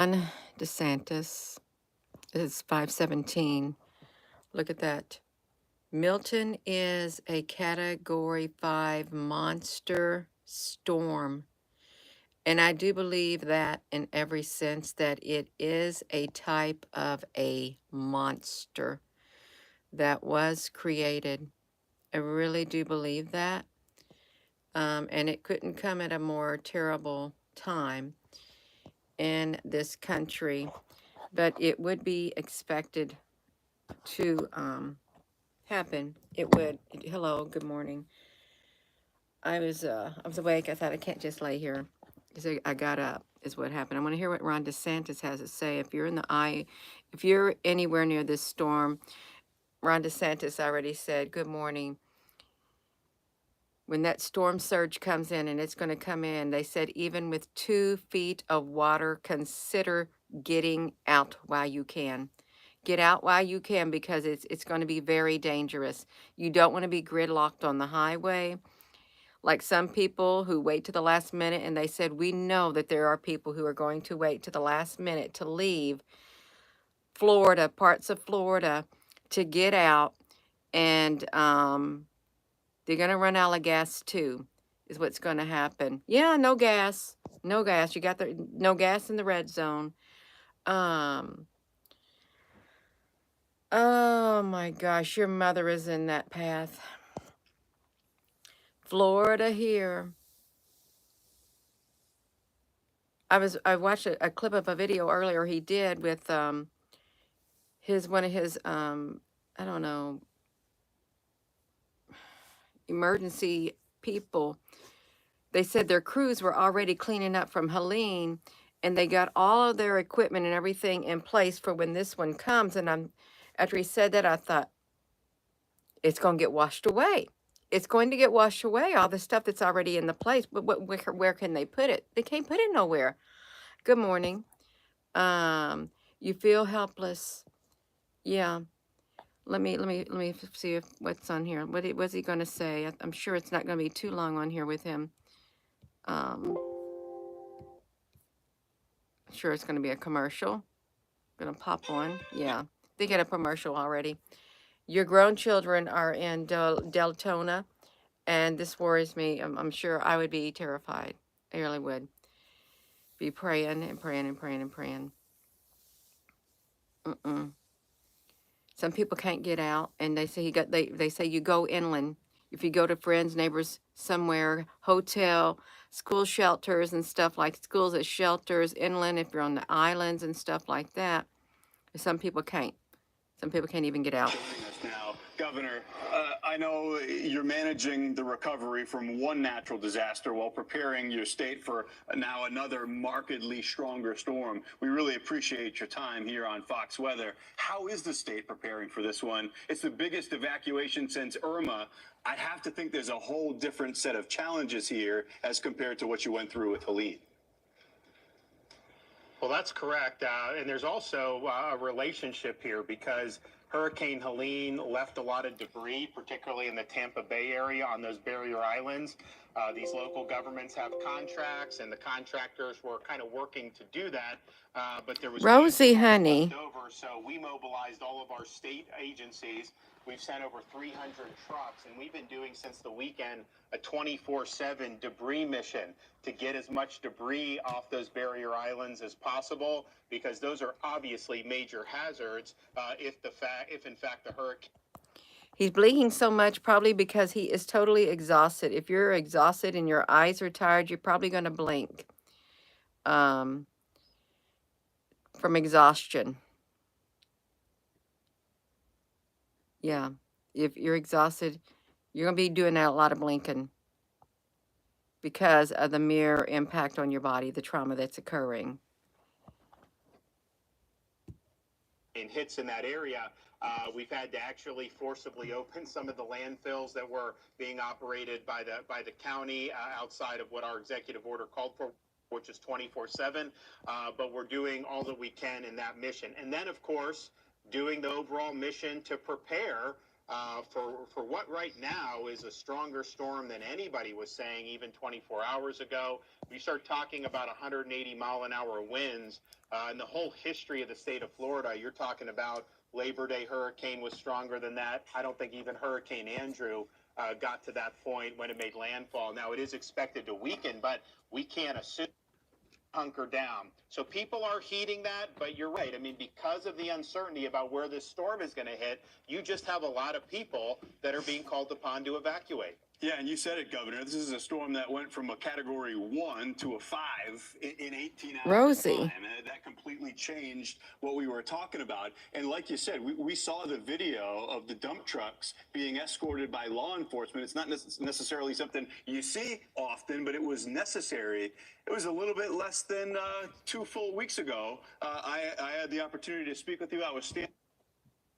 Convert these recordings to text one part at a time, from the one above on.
Ron DeSantis. It's 517. Look at that. Milton is a Category 5 monster storm. And I do believe that in every sense that it is a type of a monster that was created. I really do believe that. And it couldn't come at a more terrible time in this country, but it would be expected to happen. It would. Hello, good morning. I was awake. I thought I can't just lay here. So I got up. Is what happened. I want to hear what Ron DeSantis has to say. If you're anywhere near this storm, Ron DeSantis already said, "Good morning." When that storm surge comes in, and it's going to come in, they said even with 2 feet of water, consider getting out while you can. Get out while you can because it's going to be very dangerous. You don't want to be gridlocked on the highway. Like some people who wait to the last minute, and they said, we know that there are people who are going to wait to the last minute to leave Florida, parts of Florida, to get out, and they're going to run out of gas too, is what's going to happen. Yeah, no gas. No gas. You got the no gas in the red zone. Um, oh my gosh, your mother is in that path. Florida here. I watched a clip of a video earlier he did with one of his I don't know, emergency people. They said their crews were already cleaning up from Helene, and they got all of their equipment and everything in place for when this one comes. And after he said that, I thought it's going to get washed away. It's going to get washed away, all the stuff that's already in the place. But where can they put it? They can't put it nowhere. Good morning. You feel helpless. Yeah. Let me see if what's on here. What's he going to say? I'm sure it's not going to be too long on here with him. I'm sure it's going to be a commercial. Gonna pop one. Yeah, they get a commercial already. Your grown children are in Deltona, and this worries me. I'm sure I would be terrified. I really would be praying and praying and praying and praying. Mm-mm. Some people can't get out, and they say you go inland. If you go to friends, neighbors, somewhere, hotel, school shelters and stuff like schools as shelters, inland. If you're on the islands and stuff like that, some people can't. Some people can't even get out. Joining us now, Governor, I know you're managing the recovery from one natural disaster while preparing your state for now another markedly stronger storm. We really appreciate your time here on Fox Weather. How is the state preparing for this one? It's the biggest evacuation since Irma. I have to think there's a whole different set of challenges here as compared to what you went through with Helene. Well, that's correct. And there's also a relationship here because Hurricane Helene left a lot of debris, particularly in the Tampa Bay area on those barrier islands. These local governments have contracts, and the contractors were kind of working to do that. But there was Rosie, honey. left over, so we mobilized all of our state agencies. We've sent over 300 trucks, and we've been doing since the weekend a 24/7 debris mission to get as much debris off those barrier islands as possible, because those are obviously major hazards if in fact the hurricane. He's blinking so much probably because he is totally exhausted. If you're exhausted and your eyes are tired, you're probably going to blink from exhaustion. Yeah. If you're exhausted, you're going to be doing a lot of blinking because of the mere impact on your body, the trauma that's occurring. Hits in that area, we've had to actually forcibly open some of the landfills that were being operated by the county outside of what our executive order called for, which is 24/7. But we're doing all that we can in that mission, and then of course doing the overall mission to prepare for what right now is a stronger storm than anybody was saying even 24 hours ago. We start talking about 180-mile-an-hour winds in the whole history of the state of Florida. You're talking about Labor Day hurricane was stronger than that. I don't think even Hurricane Andrew got to that point when it made landfall. Now, it is expected to weaken, but we can't assume hunker down. So people are heeding that, but you're right. I mean, because of the uncertainty about where this storm is going to hit, you just have a lot of people that are being called upon to evacuate. Yeah, and you said it, Governor. This is a storm that went from a Category 1 to a 5 in 18 hours. Rosie. Time. And that completely changed what we were talking about. And like you said, we saw the video of the dump trucks being escorted by law enforcement. It's not necessarily something you see often, but it was necessary. It was a little bit less than 2 full weeks ago. I had the opportunity to speak with you. I was standing.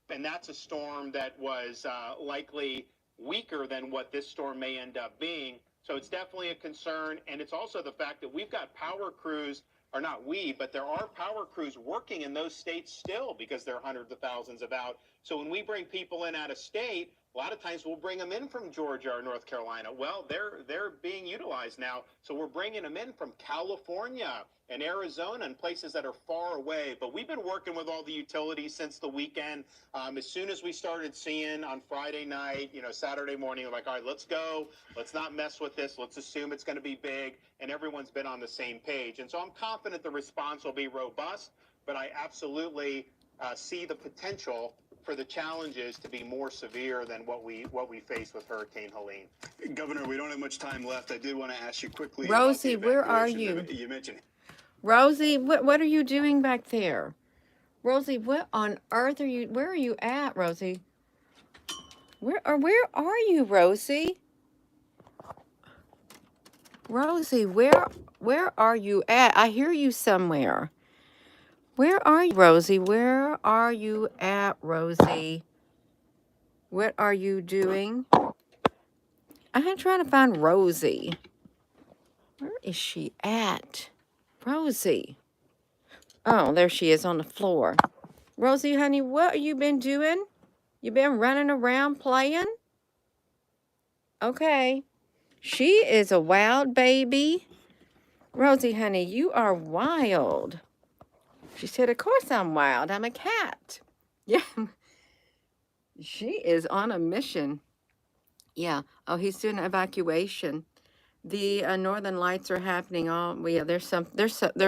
And that's a storm that was likely weaker than what this storm may end up being. So it's definitely a concern. And it's also the fact that we've got power crews, or not we, but there are power crews working in those states still because there are hundreds of thousands of out. So when we bring people in out of state, a lot of times we'll bring them in from Georgia or North Carolina. Well, they're being utilized now. So we're bringing them in from California and Arizona and places that are far away. But we've been working with all the utilities since the weekend. As soon as we started seeing on Friday night, Saturday morning, we're like, all right, let's go. Let's not mess with this. Let's assume it's going to be big. And everyone's been on the same page. And so I'm confident the response will be robust, but I absolutely see the potential for the challenges to be more severe than what we faced with Hurricane Helene. Governor, we don't have much time left. I did want to ask you quickly. Rosie, where are you? You mentioned. Rosie, what are you doing back there? Rosie, what on earth are you? Where are you at, Rosie? Where are you, Rosie? Rosie, where are you at? I hear you somewhere. Where are you, Rosie? Where are you at, Rosie? What are you doing? I'm trying to find Rosie. Where is she at? Rosie. Oh, there she is on the floor. Rosie, honey, what have you been doing? You been running around playing? Okay. She is a wild baby. Rosie, honey, you are wild. She said, of course I'm wild. I'm a cat. Yeah. She is on a mission. Yeah. Oh, he's doing an evacuation. The northern lights are happening. Oh, yeah, there's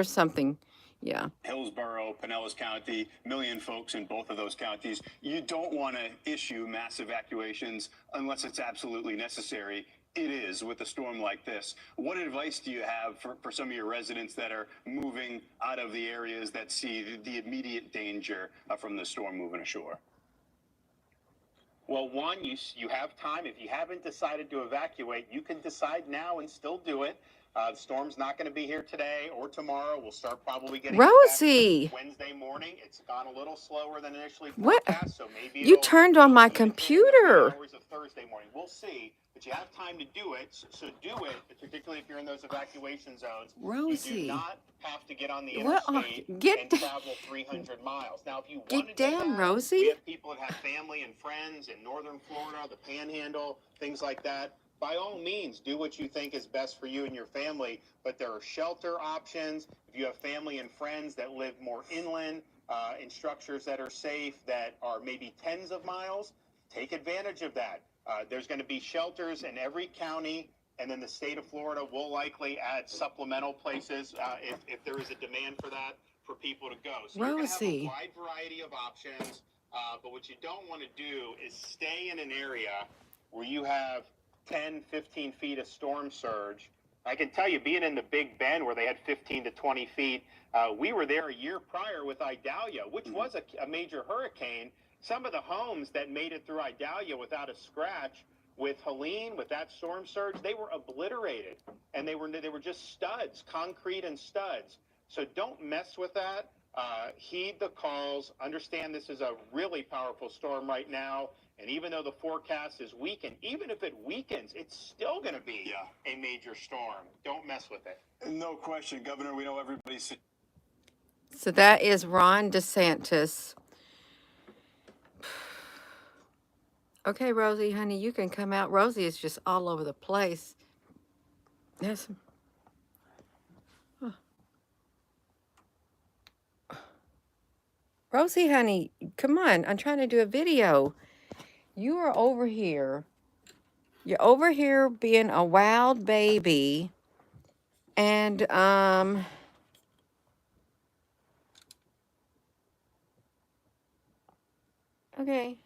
something. Yeah. Hillsborough, Pinellas County, million folks in both of those counties. You don't want to issue mass evacuations unless it's absolutely necessary. It is with a storm like this. What advice do you have for some of your residents that are moving out of the areas that see the immediate danger from the storm moving ashore? Well, one, you have time. If you haven't decided to evacuate, you can decide now and still do it. The storm's not going to be here today or tomorrow. We'll start probably getting Rosie. Wednesday morning. It's gone a little slower than initially forecast. What? So maybe you turned on my computer. Hours of Thursday morning. We'll see. But you have time to do it. So do it, particularly if you're in those evacuation zones. Rosie. You do not have to get on the interstate and travel 300 miles. Now, if you want to get down, do that, Rosie. we have people that have family and friends in northern Florida, the Panhandle, things like that. By all means, do what you think is best for you and your family, but there are shelter options. If you have family and friends that live more inland, in structures that are safe, that are maybe tens of miles, take advantage of that. There's going to be shelters in every county, and then the state of Florida will likely add supplemental places if there is a demand for that, for people to go. So you're going to have a wide variety of options, but what you don't want to do is stay in an area where you have 10, 15 feet of storm surge. I can tell you, being in the Big Bend where they had 15 to 20 feet, we were there a year prior with Idalia, which was a major hurricane. Some of the homes that made it through Idalia without a scratch, with Helene, with that storm surge, they were obliterated, and they were just studs, concrete and studs. So don't mess with that. Heed the calls. Understand this is a really powerful storm right now. And even though the forecast is weakened, even if it weakens, it's still going to be a major storm. Don't mess with it. No question, Governor. We know everybody's. So that is Ron DeSantis. Okay, Rosie, honey, you can come out. Rosie is just all over the place. Yes. Rosie, honey, come on. I'm trying to do a video. You are over here. You're over here being a wild baby. And, okay.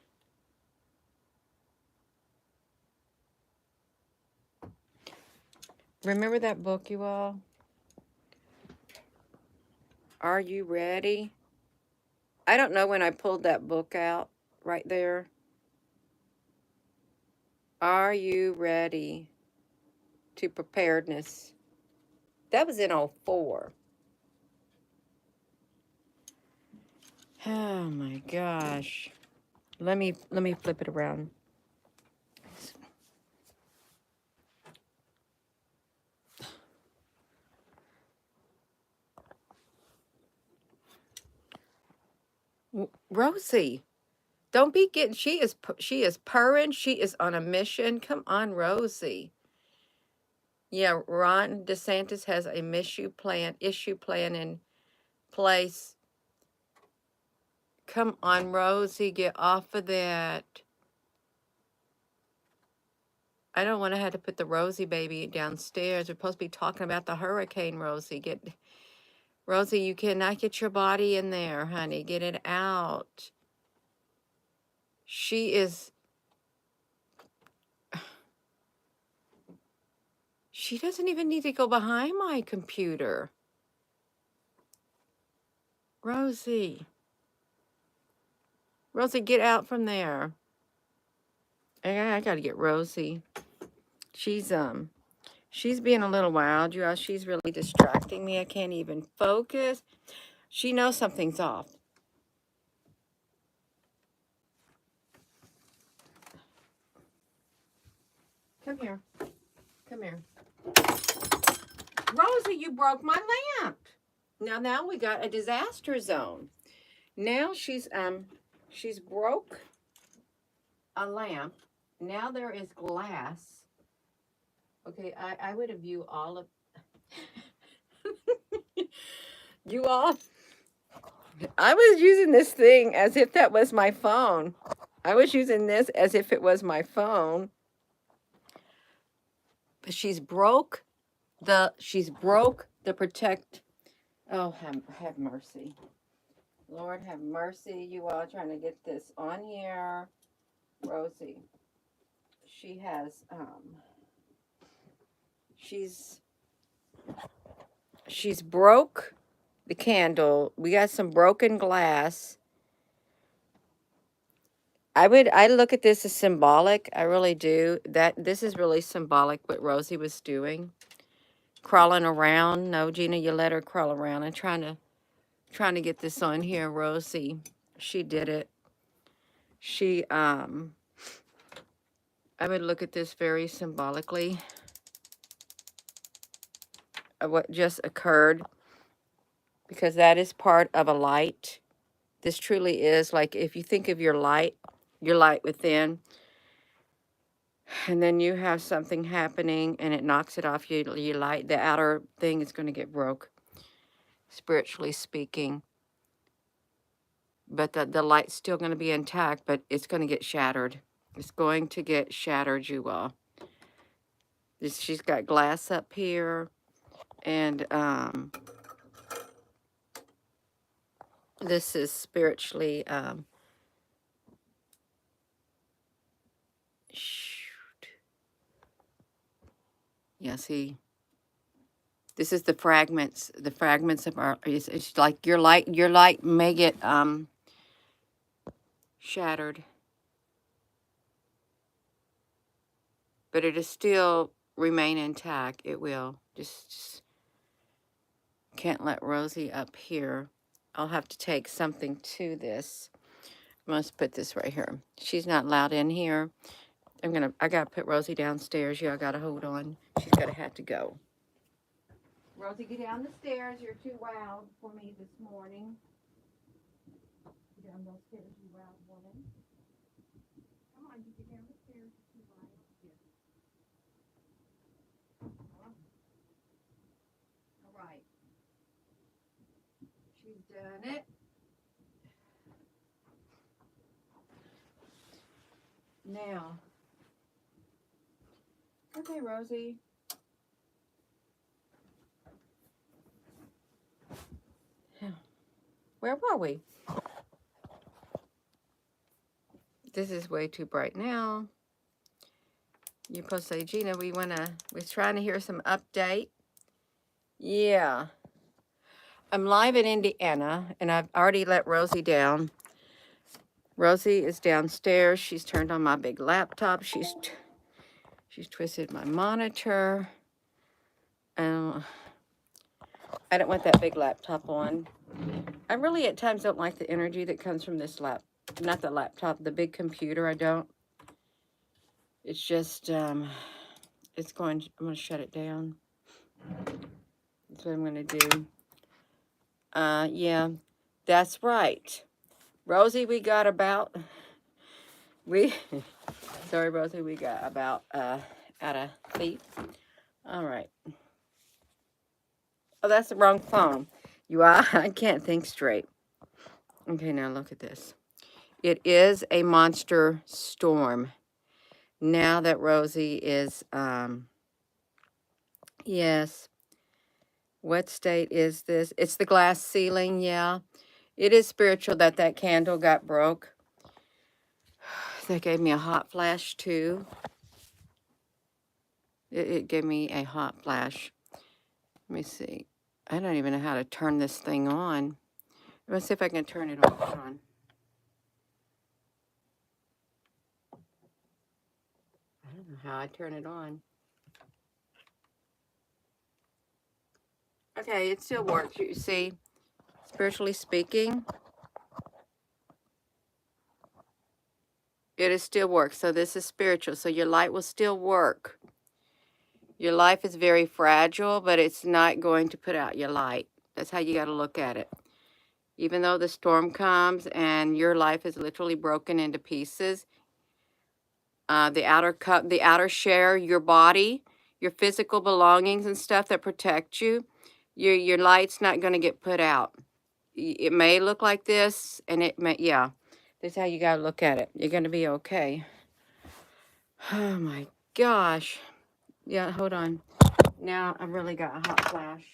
Remember that book, you all? Are you ready? I don't know when I pulled that book out right there. Are you ready to preparedness? That was in '04. Oh my gosh. Let me flip it around. Rosie, don't be getting, she is purring. She is on a mission. Come on, Rosie. Yeah, Ron DeSantis has a issue plan in place. Come on, Rosie, get off of that. I don't want to have to put the Rosie baby downstairs. We're supposed to be talking about the hurricane, Rosie. Rosie, you cannot get your body in there, honey. Get it out. She doesn't even need to go behind my computer. Rosie, get out from there. I got to get Rosie. She's being a little wild, you all. She's really distracting me. I can't even focus. She knows something's off. Come here. Come here. Rosie, you broke my lamp. Now we got a disaster zone. Now she's broke a lamp. Now there is glass. Okay, I would have you all of you all. I was using this thing as if that was my phone. I was using this as if it was my phone. But she's broke the protect. Oh, have mercy. Lord have mercy. You all trying to get this on here. Rosie. She has she's broke the candle. We got some broken glass. I look at this as symbolic. I really do. That this is really symbolic what Rosie was doing. Crawling around. No, Gina, you let her crawl around. I'm trying to get this on here, Rosie. She did it. I would look at this very symbolically of what just occurred, because that is part of a light. This truly is, like, if you think of your light within, and then you have something happening and it knocks it off your light, the outer thing is going to get broke, spiritually speaking. But the light's still going to be intact, but it's going to get shattered. It's going to get shattered, you all. She's got glass up here, and this is spiritually shoot. Yeah, see, this is the fragments of our, it's like your light may get shattered, but it is still remain intact. It will. Just can't let Rosie up here. I'll have to take something to this. I must put this right here. She's not allowed in here. I gotta put Rosie downstairs. Yeah, I gotta hold on. She's gotta have to go. Rosie, get down the stairs. You're too wild for me this morning. Get down those stairs, you wild woman. Come on All right. She's done it. Now. Okay, Rosie. Where were we? This is way too bright now. You're supposed to say, Gina, we're trying to hear some update. Yeah. I'm live in Indiana, and I've already let Rosie down. Rosie is downstairs. She's turned on my big laptop. She's twisted my monitor. I don't want that big laptop on. I really at times don't like the energy that comes from this not the laptop, the big computer. I don't. It's just, I'm going to shut it down. That's what I'm going to do. Yeah, that's right. Rosie, we got about, sorry, Rosie, we got about, out of feet. All right. Oh, that's the wrong phone. I can't think straight. Okay, now look at this. It is a monster storm. Now that Rosie is, yes. What state is this? It's the glass ceiling, yeah. It is spiritual that candle got broke. That gave me a hot flash, too. It gave me a hot flash. Let me see. I don't even know how to turn this thing on. Let's see if I can turn it on. I don't know how I turn it on. Okay, it still works. You see, spiritually speaking, it still works. So this is spiritual. So your light will still work. Your life is very fragile, but it's not going to put out your light. That's how you got to look at it. Even though the storm comes and your life is literally broken into pieces, the outer shell, your body, your physical belongings and stuff that protect you, your light's not going to get put out. It may look like this, and it may, yeah. That's how you got to look at it. You're going to be okay. Oh my gosh. Yeah, hold on. Now I've really got a hot flash.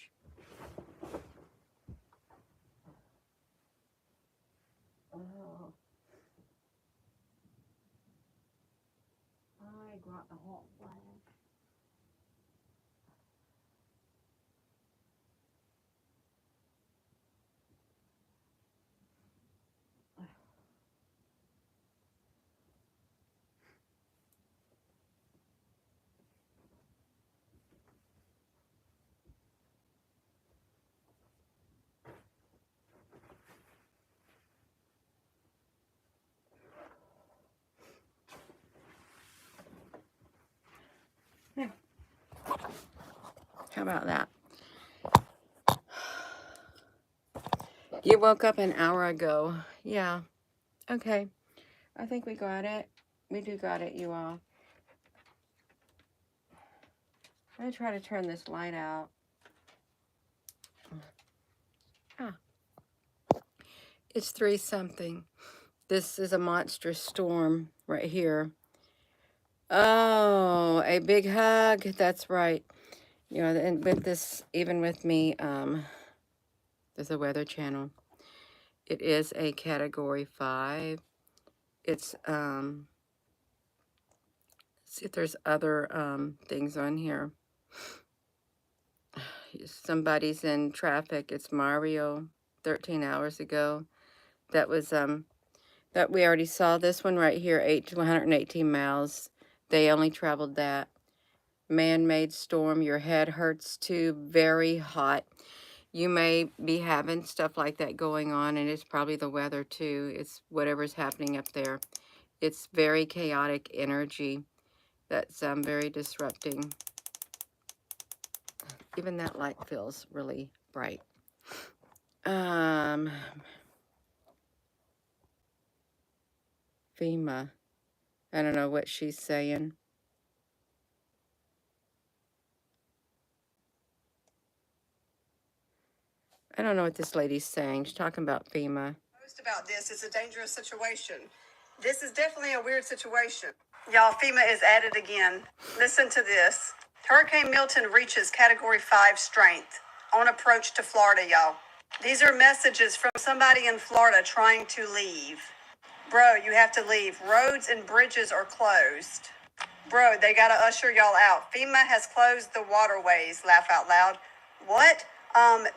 Oh. I got a hot flash. Yeah. How about that? You woke up an hour ago. Yeah. Okay. I think we got it. We do got it, you all. I'm going to try to turn this light out. Ah. It's 3-something. This is a monstrous storm right here. Oh, a big hug. That's right. You know, and with this, even with me, there's a Weather Channel. It is a Category 5. It's, see if there's other things on here. Somebody's in traffic. It's Mario, 13 hours ago. That was, that we already saw. This one right here, 8 to 118 miles. They only traveled that. Man-made storm. Your head hurts too. Very hot. You may be having stuff like that going on, and it's probably the weather too. It's whatever's happening up there. It's very chaotic energy that's very disrupting. Even that light feels really bright. FEMA. I don't know what she's saying. I don't know what this lady's saying. She's talking about FEMA. Most about this is a dangerous situation. This is definitely a weird situation. Y'all, FEMA is at it again. Listen to this. Hurricane Milton reaches Category 5 strength on approach to Florida, y'all. These are messages from somebody in Florida trying to leave. Bro, you have to leave. Roads and bridges are closed. Bro, they gotta usher y'all out. FEMA has closed the waterways. Laugh out loud. What?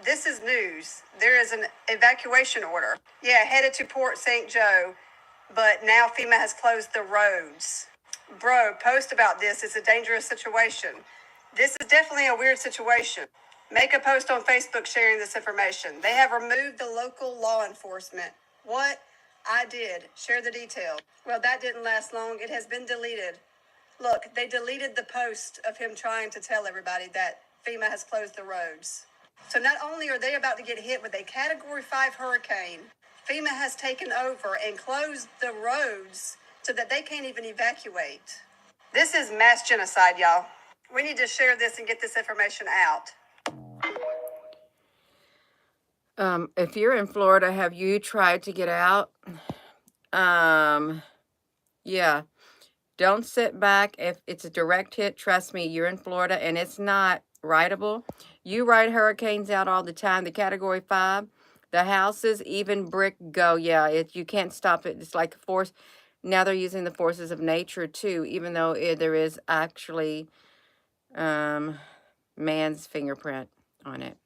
This is news. There is an evacuation order. Yeah, headed to Port St. Joe, but now FEMA has closed the roads. Bro, post about this. It's a dangerous situation. This is definitely a weird situation. Make a post on Facebook sharing this information. They have removed the local law enforcement. What? I did. Share the detail. Well, that didn't last long. It has been deleted. Look, they deleted the post of him trying to tell everybody that FEMA has closed the roads. So not only are they about to get hit with a Category 5 hurricane, FEMA has taken over and closed the roads so that they can't even evacuate. This is mass genocide, y'all. We need to share this and get this information out. If you're in Florida, have you tried to get out? Yeah. Don't sit back. If it's a direct hit, trust me, you're in Florida and it's not rideable. You ride hurricanes out all the time. The Category 5, the houses, even brick go. Yeah, you can't stop it. It's like a force. Now they're using the forces of nature too, even though there is actually man's fingerprint on it.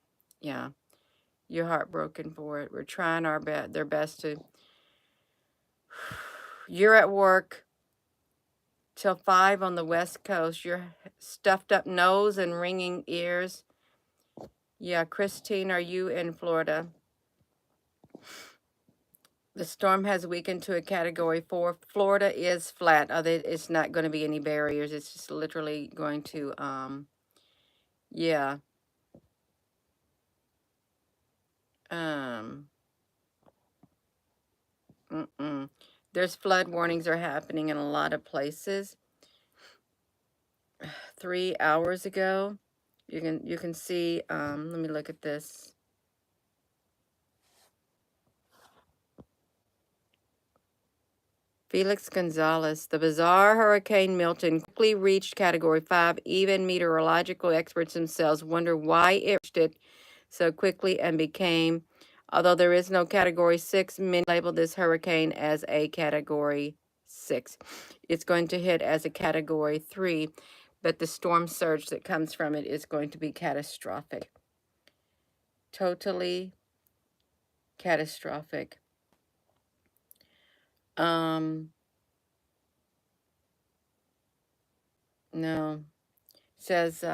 Yeah. You're heartbroken for it. We're trying their best to. You're at work till 5 on the West Coast. Your stuffed up nose and ringing ears. Yeah, Christine, are you in Florida? The storm has weakened to a Category 4. Florida is flat. It's not going to be any barriers. It's just literally going to, yeah. There's flood warnings are happening in a lot of places. 3 hours ago, you can see, let me look at this. Felix Gonzalez, the bizarre Hurricane Milton quickly reached Category 5. Even meteorological experts themselves wonder why it reached it so quickly and became, although there is no Category 6, many label this hurricane as a Category 6. It's going to hit as a Category 3, but the storm surge that comes from it is going to be catastrophic. Totally catastrophic. No. Says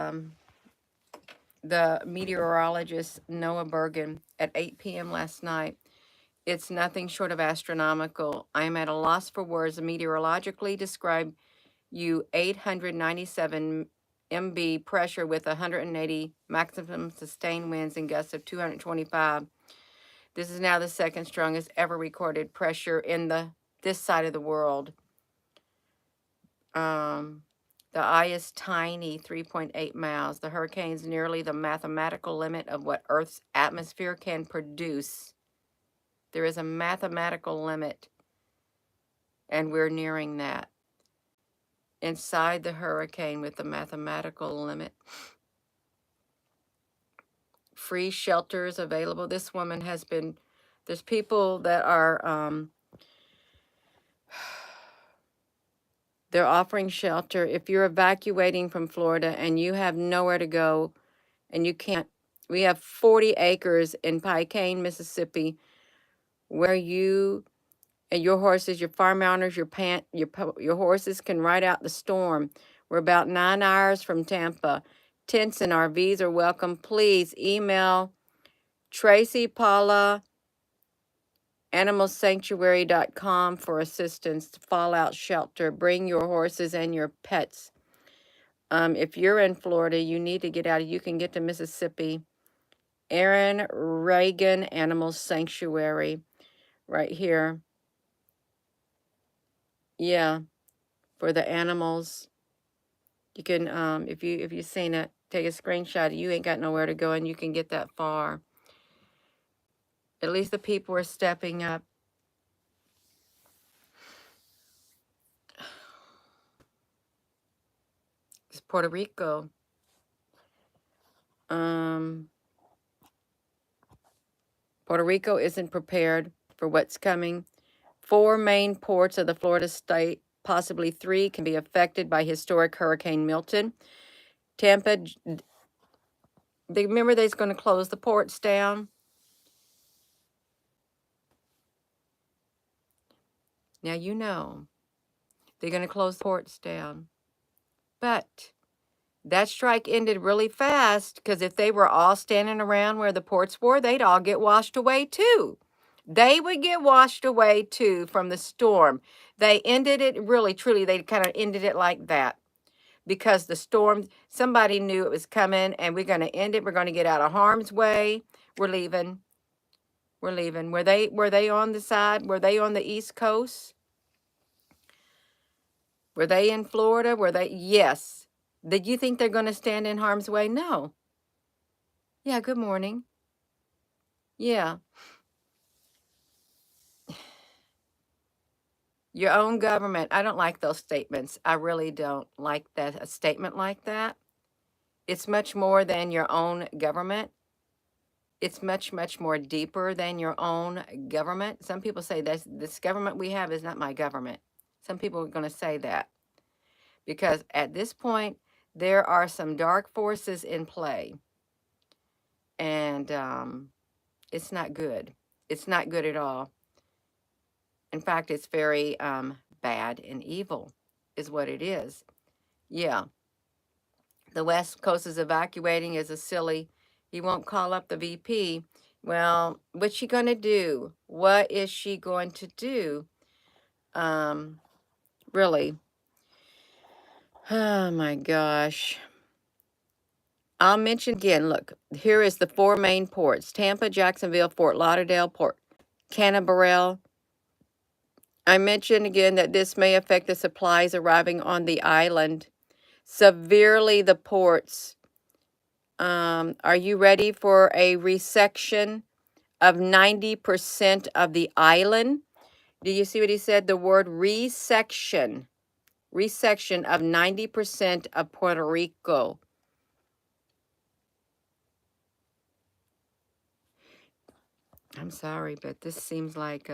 the meteorologist Noah Bergen at 8 p.m. last night. It's nothing short of astronomical. I am at a loss for words. Meteorologically describe you 897 MB pressure with 180 maximum sustained winds and gusts of 225. This is now the second strongest ever recorded pressure in this side of the world. The eye is tiny, 3.8 miles. The hurricane's nearly the mathematical limit of what Earth's atmosphere can produce. There is a mathematical limit, and we're nearing that. Inside the hurricane with the mathematical limit. Free shelters available. This woman has been, there's people that are, they're offering shelter. If you're evacuating from Florida and you have nowhere to go and you can't, we have 40 acres in Picayune, Mississippi, where you and your horses, your farm owners, your horses can ride out the storm. We're about 9 hours from Tampa. Tents and RVs are welcome. Please email Tracy Paula, animalsanctuary.com for assistance to Fallout Shelter. Bring your horses and your pets. If you're in Florida, you need to get out. You can get to Mississippi. Aaron Reagan Animal Sanctuary right here. Yeah. for the animals. You can, if you've seen it, take a screenshot. You ain't got nowhere to go, and you can get that far. At least the people are stepping up. It's Puerto Rico. Puerto Rico isn't prepared for what's coming. 4 main ports of the Florida state, possibly 3, can be affected by historic Hurricane Milton. Tampa, they remember they're going to close the ports down. Now you know they're going to close ports down. But that strike ended really fast, because if they were all standing around where the ports were, they'd all get washed away too. They would get washed away too from the storm. They ended it really, truly, they kind of ended it like that, because the storm, somebody knew it was coming, and we're going to end it. We're going to get out of harm's way. We're leaving. We're leaving. Were they on the side? Were they on the East Coast? Were they in Florida? Were they? Yes. Did you think they're going to stand in harm's way? No. Yeah, good morning. Yeah. Your own government. I don't like those statements. I really don't like that, a statement like that. It's much more than your own government. It's much, much more deeper than your own government. Some people say this government we have is not my government. Some people are going to say that, because at this point, there are some dark forces in play. And it's not good. It's not good at all. In fact, it's very bad and evil is what it is. Yeah. The West Coast is evacuating is a silly. He won't call up the VP. Well, what's she going to do? What is she going to do? Really? Oh, my gosh. I'll mention again, look, here is the 4 main ports: Tampa, Jacksonville, Fort Lauderdale, Port Canaveral. I mentioned again that this may affect the supplies arriving on the island severely. The ports. Are you ready for a resection of 90% of the island? Do you see what he said? The word resection. Resection of 90% of Puerto Rico. I'm sorry, but this seems like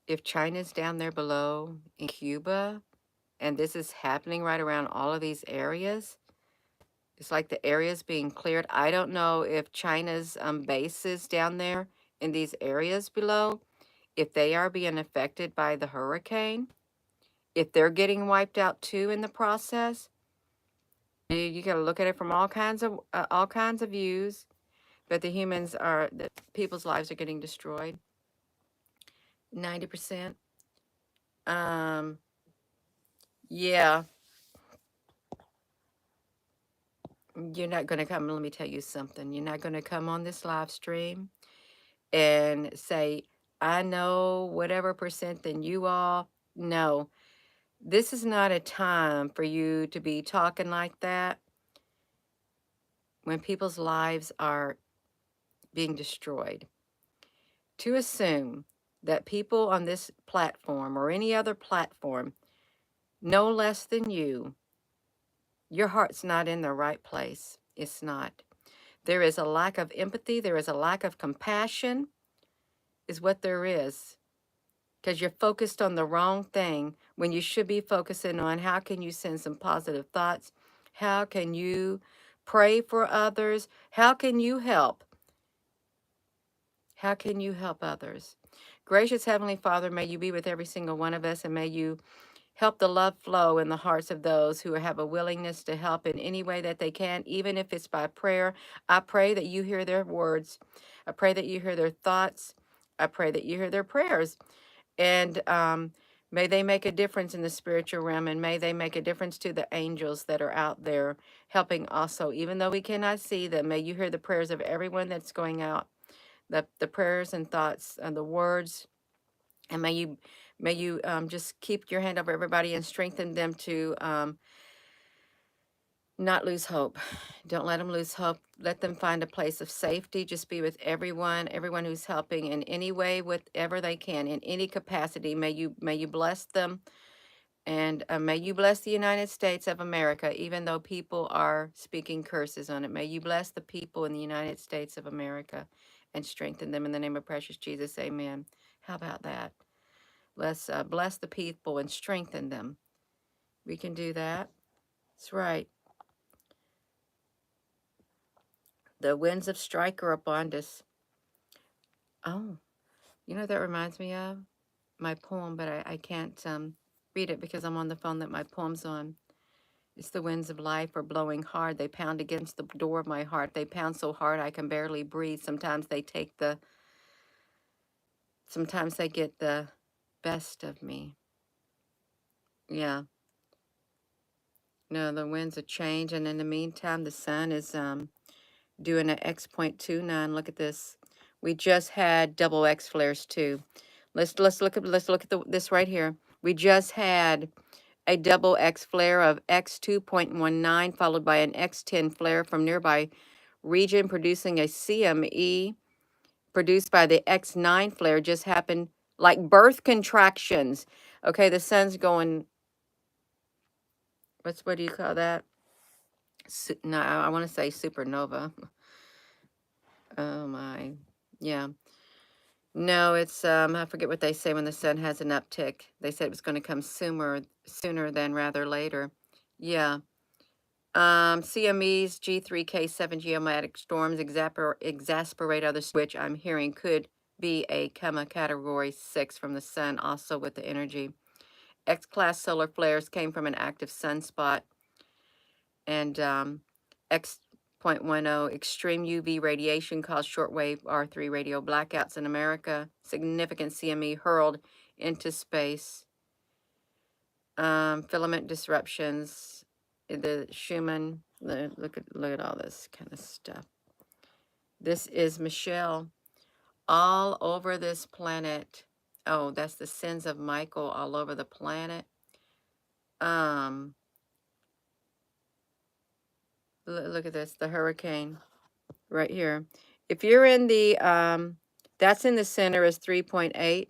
if China's down there below in Cuba, and this is happening right around all of these areas, it's like the areas being cleared. I don't know if China's bases down there in these areas below, if they are being affected by the hurricane, if they're getting wiped out too in the process. You got to look at it from all kinds of views. But the people's lives are getting destroyed. 90%. Yeah. You're not going to come. Let me tell you something. You're not going to come on this live stream and say, I know whatever percent than you all. No, this is not a time for you to be talking like that when people's lives are being destroyed. To assume that people on this platform or any other platform no less than you, your heart's not in the right place. It's not. There is a lack of empathy. There is a lack of compassion, is what there is. Because you're focused on the wrong thing when you should be focusing on how can you send some positive thoughts? How can you pray for others? How can you help? How can you help others? Gracious Heavenly Father, may you be with every single one of us, and may you help the love flow in the hearts of those who have a willingness to help in any way that they can, even if it's by prayer. I pray that you hear their words. I pray that you hear their thoughts. I pray that you hear their prayers. And may they make a difference in the spiritual realm, and may they make a difference to the angels that are out there helping also. Even though we cannot see them, may you hear the prayers of everyone that's going out, the prayers and thoughts and the words And may you just keep your hand over everybody and strengthen them to not lose hope. Don't let them lose hope. Let them find a place of safety. Just be with everyone who's helping in any way, whatever they can, in any capacity. May you bless them, and may you bless the United States of America, even though people are speaking curses on it. May you bless the people in the United States of America and strengthen them in the name of precious Jesus. Amen. How about that? Let's bless the people and strengthen them. We can do that. That's right. The winds of strike are upon us. Oh, you know what that reminds me of? My poem, but I can't read it because I'm on the phone that my poem's on. It's the winds of life are blowing hard. They pound against the door of my heart. They pound so hard I can barely breathe. Sometimes they get the best of me. Yeah. No, the winds of change. And in the meantime, the sun is doing an X.29. Look at this. We just had double X flares too. Let's look at this right here. We just had a double X flare of X2.19 followed by an X10 flare from nearby region producing a CME produced by the X9 flare just happened like birth contractions. Okay, the sun's going, what do you call that? No, I want to say supernova. Oh my. Yeah. No, it's I forget what they say when the sun has an uptick. They said it was going to come sooner than rather later. Yeah. CME's G3K7 geomatic storms exasperate others, which I'm hearing could be a category 6 from the sun, also with the energy. X-class solar flares came from an active sunspot, and X.10 extreme UV radiation caused shortwave R3 radio blackouts in America. Significant CME hurled into space. Filament disruptions. The Schumann. Look at all this kind of stuff. This is Michelle all over this planet. Oh, that's the sins of Michael all over the planet. Look at this, the hurricane right here. If you're in the that's in the center is 3.8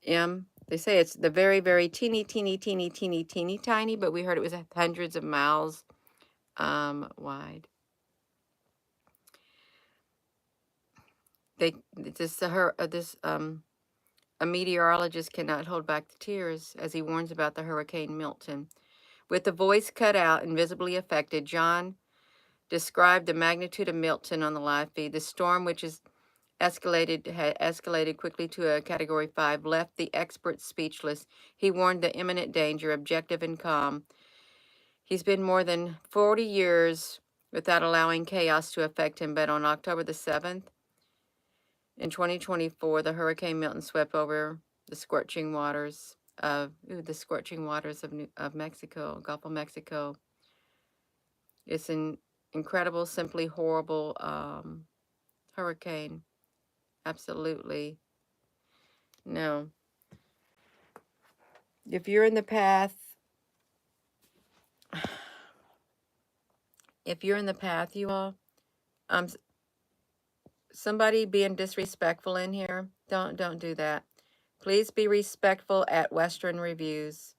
M. They say it's the very, very teeny tiny, but we heard it was hundreds of miles wide. A meteorologist cannot hold back the tears as he warns about the Hurricane Milton. With the voice cut out and visibly affected, John described the magnitude of Milton on the live feed. The storm, which had escalated quickly to a Category 5, left the experts speechless. He warned the imminent danger, objective and calm. He's been more than 40 years without allowing chaos to affect him, but on October the 7th, in 2024, the Hurricane Milton swept over the scorching waters of Mexico, Gulf of Mexico. It's an incredible, simply horrible hurricane. Absolutely. No. If you're in the path, you all, somebody being disrespectful in here, don't do that. Please be respectful at Western Reviews.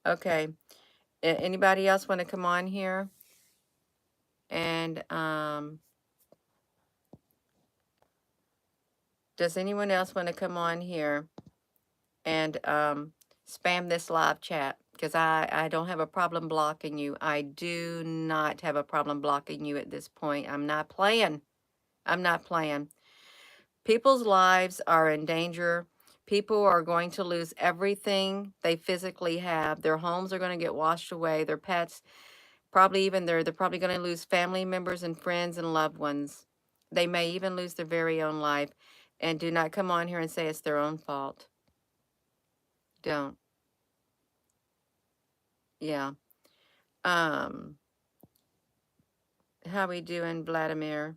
Okay. Anybody else want to come on here? And does anyone else want to come on here and spam this live chat? Because I don't have a problem blocking you. I do not have a problem blocking you at this point. I'm not playing. People's lives are in danger. People are going to lose everything they physically have. Their homes are going to get washed away. Their pets, they're probably going to lose family members and friends and loved ones. They may even lose their very own life. And do not come on here and say it's their own fault. Don't. Yeah. How we doing, Vladimir?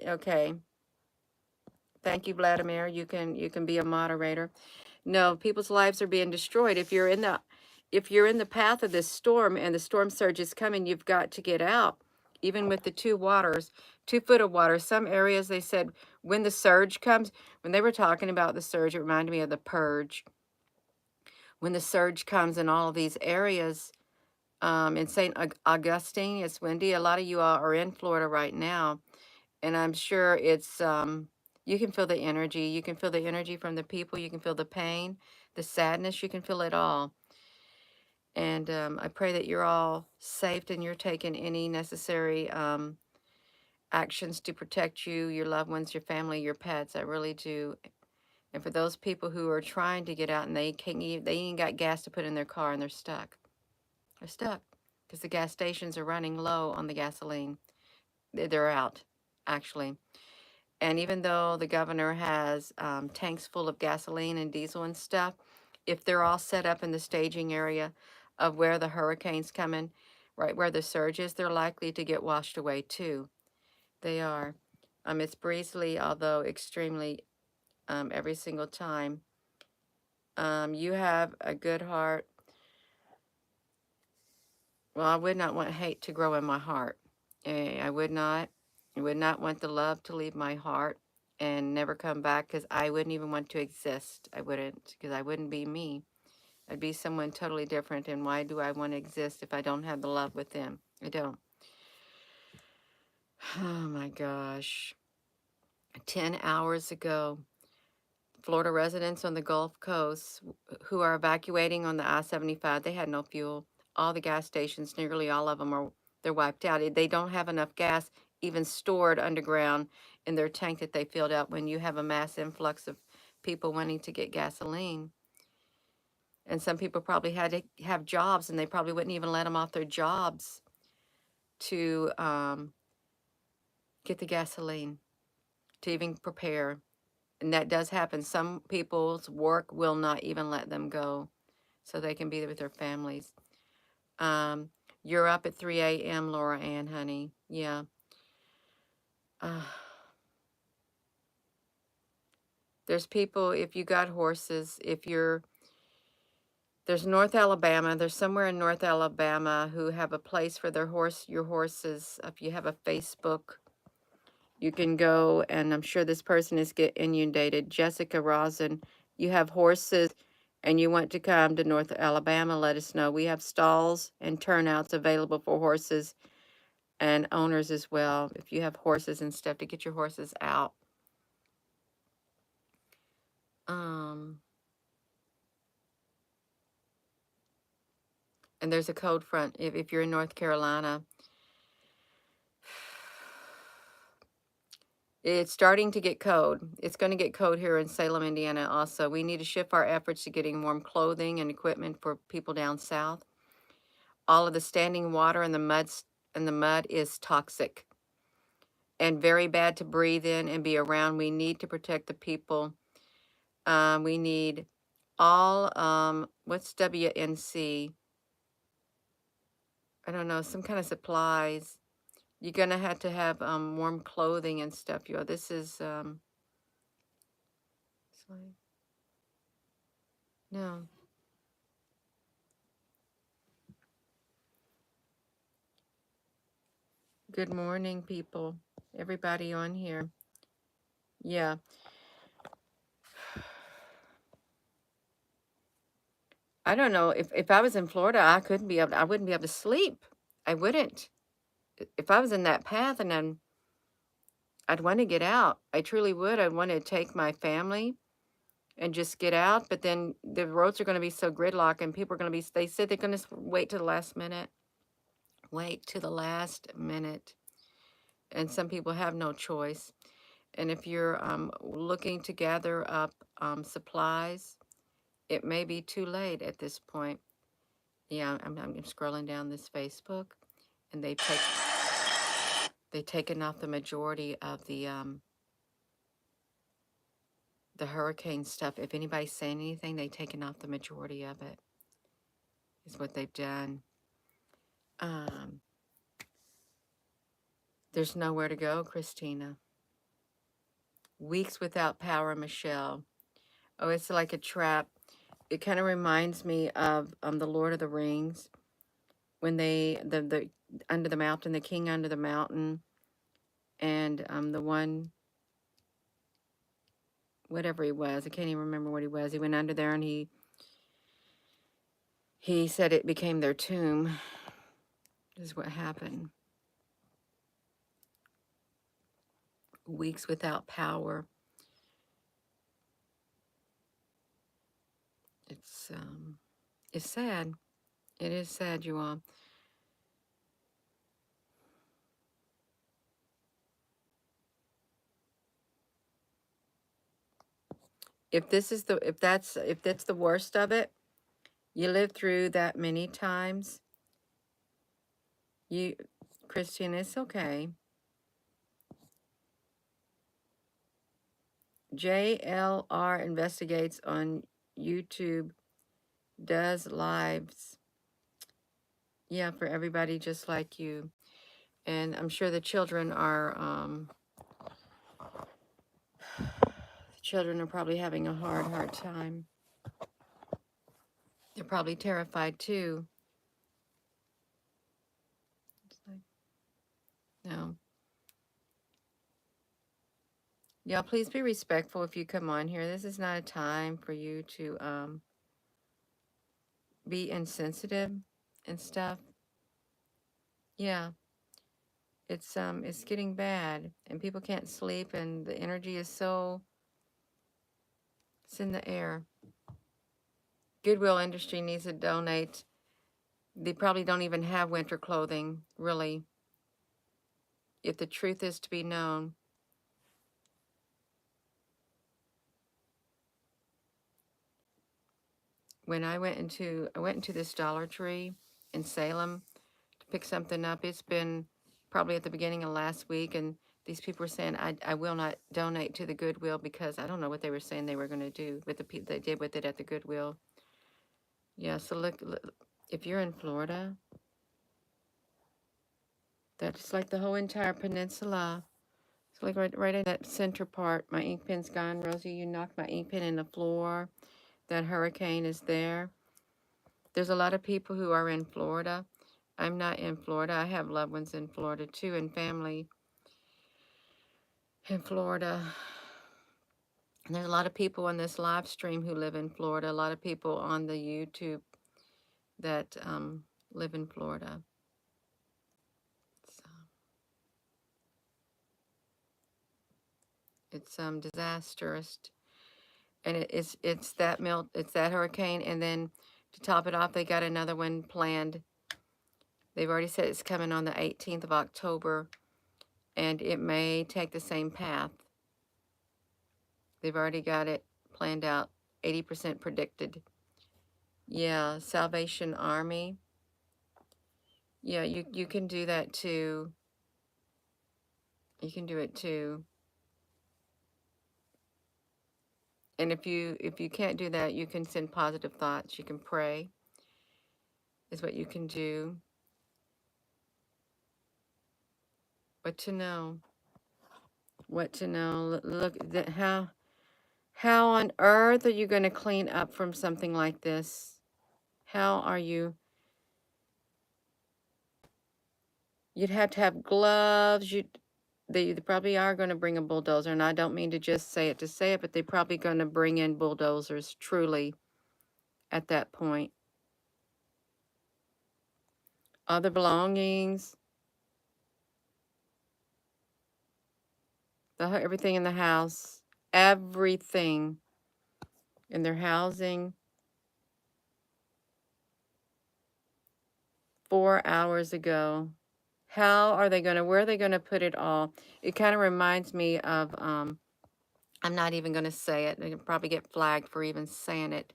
Okay. Thank you, Vladimir. You can be a moderator. No, people's lives are being destroyed. If you're in the path of this storm and the storm surge is coming, you've got to get out. Even with the 2 foot of water. Some areas they said when the surge comes, when they were talking about the surge, it reminded me of the purge. When the surge comes in all of these areas, in St. Augustine, it's windy. A lot of you all are in Florida right now, and I'm sure it's you can feel the energy. You can feel the energy from the people. You can feel the pain, the sadness. You can feel it all. And I pray that you're all safe and you're taking any necessary actions to protect you, your loved ones, your family, your pets. I really do. And for those people who are trying to get out and they ain't got gas to put in their car and they're stuck. They're stuck because the gas stations are running low on the gasoline. They're out, actually. And even though the governor has tanks full of gasoline and diesel and stuff, if they're all set up in the staging area of where the hurricane's coming, right where the surge is, they're likely to get washed away too. They are. It's breezely, although extremely every single time. You have a good heart. Well, I would not want hate to grow in my heart. I would not. I would not want the love to leave my heart and never come back because I wouldn't even want to exist. I wouldn't, because I wouldn't be me. I'd be someone totally different. And why do I want to exist if I don't have the love with them? I don't. Oh my gosh. 10 hours ago, Florida residents on the Gulf Coast who are evacuating on the I-75, they had no fuel. All the gas stations, nearly all of them they're wiped out. They don't have enough gas even stored underground in their tank that they filled out when you have a mass influx of people wanting to get gasoline. And some people probably had to have jobs and they probably wouldn't even let them off their jobs to get the gasoline, to even prepare. And that does happen. Some people's work will not even let them go so they can be there with their families. You're up at 3 a.m., Laura Ann, honey. Yeah. There's people, if you got horses, there's North Alabama, there's somewhere in North Alabama who have a place for your horses. If you have a Facebook, you can go, and I'm sure this person is get inundated. Jessica Rosin, you have horses and you want to come to North Alabama, let us know. We have stalls and turnouts available for horses and owners as well. If you have horses and stuff, to get your horses out. And there's a cold front if you're in North Carolina. It's starting to get cold. It's going to get cold here in Salem, Indiana also. We need to shift our efforts to getting warm clothing and equipment for people down south. All of the standing water and the mud is toxic and very bad to breathe in and be around. We need to protect the people. We need all, what's WNC? I don't know, some kind of supplies. You're going to have warm clothing and stuff. This is, no. Good morning, people. Everybody on here. Yeah. I don't know. If I was in Florida, I wouldn't be able to sleep. I wouldn't. If I was in that path and then I'd want to get out. I truly would. I'd want to take my family and just get out. But then the roads are going to be so gridlocked and people are going to be, they said they're going to wait to the last minute. Wait to the last minute. And some people have no choice. And if you're looking to gather up supplies, it may be too late at this point. Yeah, I'm scrolling down this Facebook, and they've taken off the majority of the hurricane stuff. If anybody's saying anything, they've taken off the majority of it. is what they've done. There's nowhere to go, Christina. Weeks without power, Michelle. Oh, it's like a trap. It kind of reminds me of the Lord of the Rings, when they the under the mountain, the king under the mountain, and the one, whatever he was, I can't even remember what he was. He went under there and he said it became their tomb. This is what happened. Weeks without power. It's sad. It is sad, you all. If that's the worst of it, you live through that many times. Christian, it's okay. JLR investigates on YouTube, does lives. Yeah, for everybody just like you. And I'm sure the children are probably having a hard time. They're probably terrified too. No. Y'all, please be respectful if you come on here. This is not a time for you to be insensitive and stuff. Yeah. It's getting bad and people can't sleep and the energy is it's in the air. Goodwill industry needs to donate. They probably don't even have winter clothing, really. If the truth is to be known. When I went into this Dollar Tree in Salem to pick something up. It's been probably at the beginning of last week, and these people were saying, I will not donate to the Goodwill because I don't know what they were saying they were going to do, but they did with it at the Goodwill. Yeah, so look, if you're in Florida, that's like the whole entire peninsula. So like right in that center part, my ink pen's gone. Rosie, you knocked my ink pen in the floor. That hurricane is there. There's a lot of people who are in Florida. I'm not in Florida. I have loved ones in Florida too, and family in Florida. And there's a lot of people on this live stream who live in Florida. A lot of people on the YouTube that live in Florida. So it's disastrous, and it's that hurricane, and then to top it off, they got another one planned. They've already said it's coming on the 18th of October, and it may take the same path. They've already got it planned out, 80% predicted. Yeah, Salvation Army. Yeah, you can do that too. You can do it too. And if you can't do that, you can send positive thoughts. You can pray. Is what you can do. What to know? What to know? Look, how on earth are you going to clean up from something like this? How are you? You'd have to have gloves. They probably are going to bring a bulldozer, and I don't mean to just say it to say it, but they're probably going to bring in bulldozers, truly, at that point. Other belongings, everything in the house, everything in their housing. 4 hours ago. How are they going to, where are they going to put it all? It kind of reminds me of, I'm not even going to say it. I can probably get flagged for even saying it.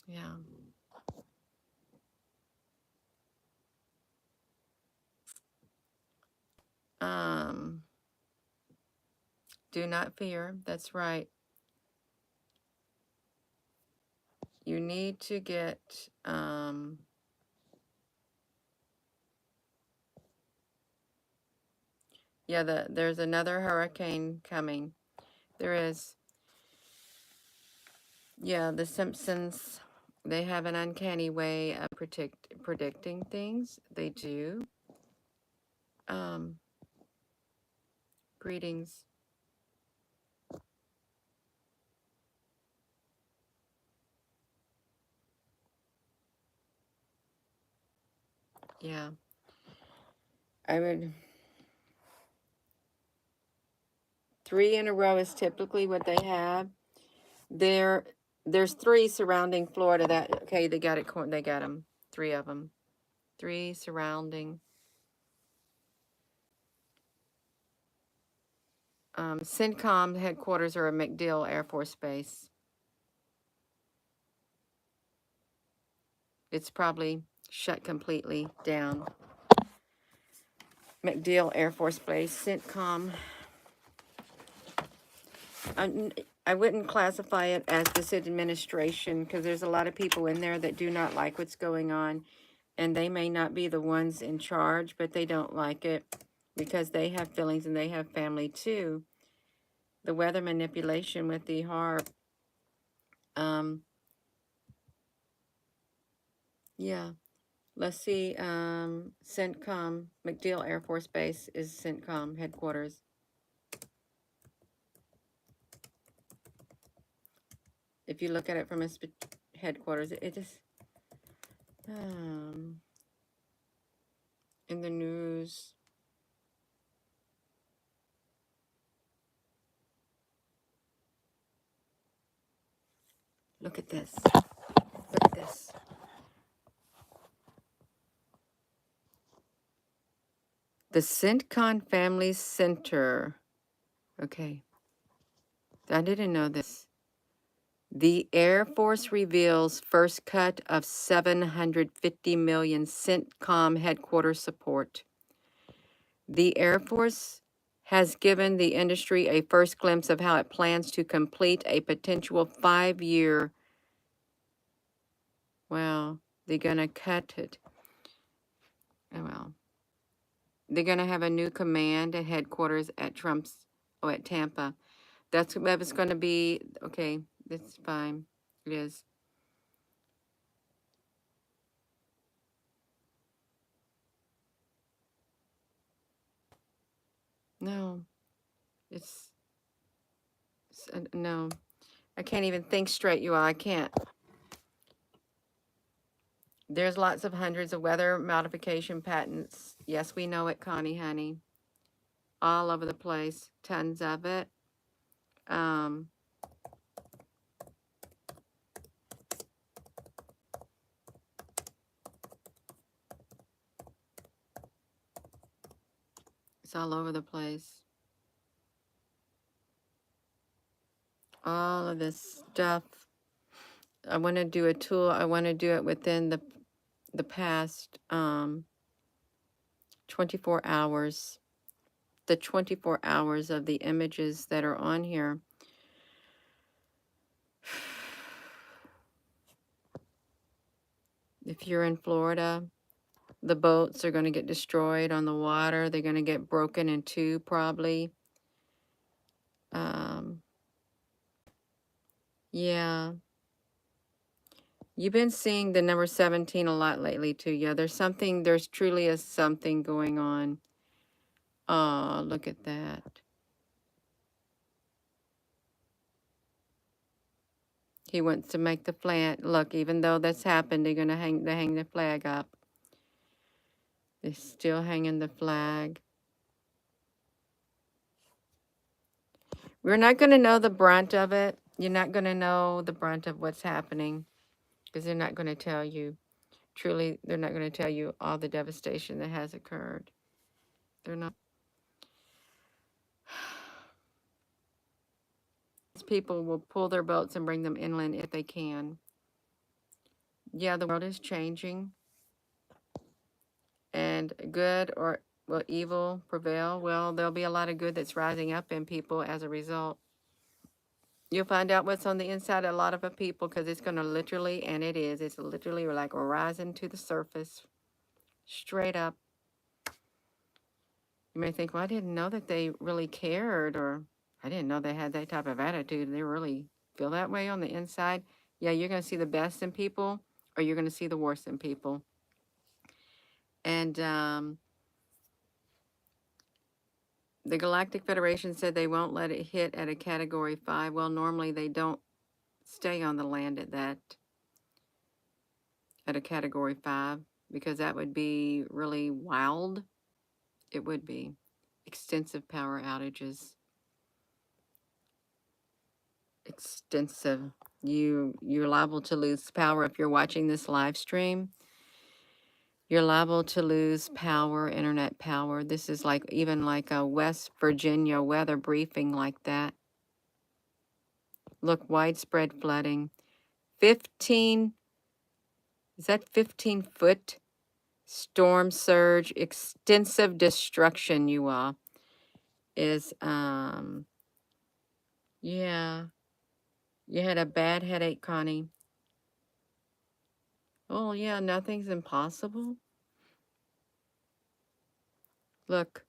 Yeah. Do not fear. That's right. you need to get, yeah, there's another hurricane coming. There is. Yeah, the Simpsons, they have an uncanny way of predicting things. They do. Um, Greetings. Yeah, I would. 3 in a row is typically what they have. There's 3 surrounding Florida that, okay, they got it, they got them. 3 of them. 3 surrounding. CENTCOM headquarters are at MacDill Air Force Base. It's probably shut completely down. MacDill Air Force Base, CENTCOM. I wouldn't classify it as this administration because there's a lot of people in there that do not like what's going on, and they may not be the ones in charge, but they don't like it because they have feelings and they have family too. The weather manipulation with the HARP, yeah. Let's see, CENTCOM, MacDill Air Force Base is CENTCOM headquarters. If you look at it from its headquarters, it just, in the news. Look at this. Look at this. The CENTCOM Family Center. Okay. I didn't know this. The Air Force reveals first cut of $750 million CENTCOM headquarters support. The Air Force has given the industry a first glimpse of how it plans to complete a potential 5-year. Well, they're going to cut it. Oh, well. They're going to have a new command at headquarters at at Tampa. That was going to be, okay, that's fine. It is. No, no. I can't even think straight, you all. I can't. There's lots of hundreds of weather modification patents. Yes, we know it, Connie, honey. All over the place. Tons of it. It's all over the place. All of this stuff. I want to do a tool. I want to do it within the past 24 hours. The 24 hours of the images that are on here. If you're in Florida, the boats are going to get destroyed on the water. They're going to get broken in two, probably. Yeah. You've been seeing the number 17 a lot lately, too. Yeah, there's truly is something going on. Oh, look at that. He wants to make the flag. Look, even though that's happened, they're going to hang the flag up. They're still hanging the flag. We're not going to know the brunt of it. You're not going to know the brunt of what's happening because they're not going to tell you. Truly, they're not going to tell you all the devastation that has occurred. They're not. People will pull their boats and bring them inland if they can. Yeah, the world is changing. And good or will evil prevail? Well, there'll be a lot of good that's rising up in people as a result. You'll find out what's on the inside of a lot of people because it's going to literally, and it is, it's literally like rising to the surface straight up. You may think, well, I didn't know that they really cared, or I didn't know they had that type of attitude. They really feel that way on the inside. Yeah, you're going to see the best in people, or you're going to see the worst in people. And the Galactic Federation said they won't let it hit at a Category 5. Well, normally they don't stay on the land at a Category 5 because that would be really wild. It would be extensive power outages. Extensive. You're liable to lose power if you're watching this live stream. You're liable to lose power, internet power. This is like even like a West Virginia weather briefing like that. Look, widespread flooding. 15, is that 15-foot storm surge, extensive destruction, you all, is, yeah, you had a bad headache, Connie. Oh, yeah, nothing's impossible. Look,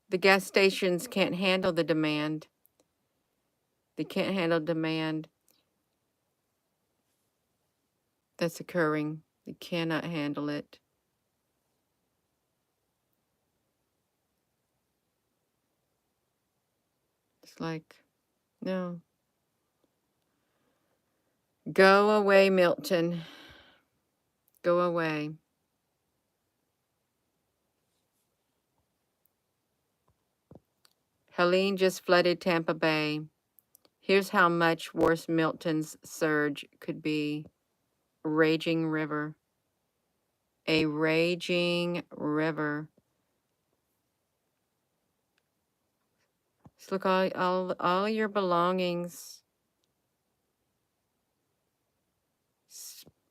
the gas stations can't handle the demand. They can't handle demand that's occurring. They cannot handle it. It's like, no. Go away, Milton. Go away. Helene just flooded Tampa Bay. Here's how much worse Milton's surge could be. Raging river. A raging river. Just look, all your belongings.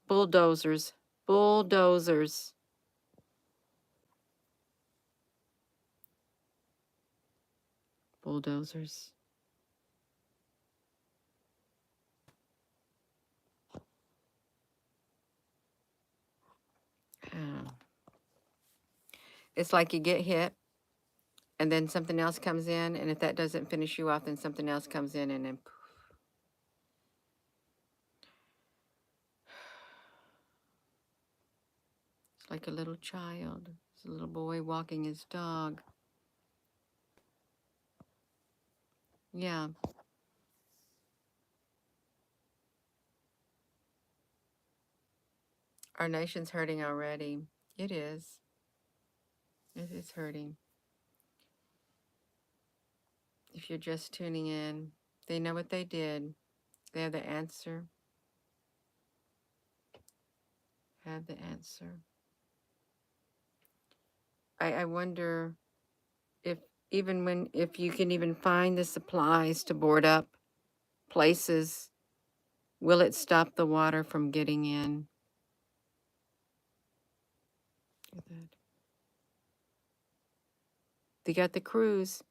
Bulldozers. Bulldozers. Bulldozers. Oh. It's like you get hit, and then something else comes in, and if that doesn't finish you off, then something else comes in, and then poof. It's like a little child. It's a little boy walking his dog. Yeah. Our nation's hurting already. It is. It is hurting. If you're just tuning in, they know what they did. They have the answer. Have the answer. I wonder if if you can even find the supplies to board up places, will it stop the water from getting in? They got the crews.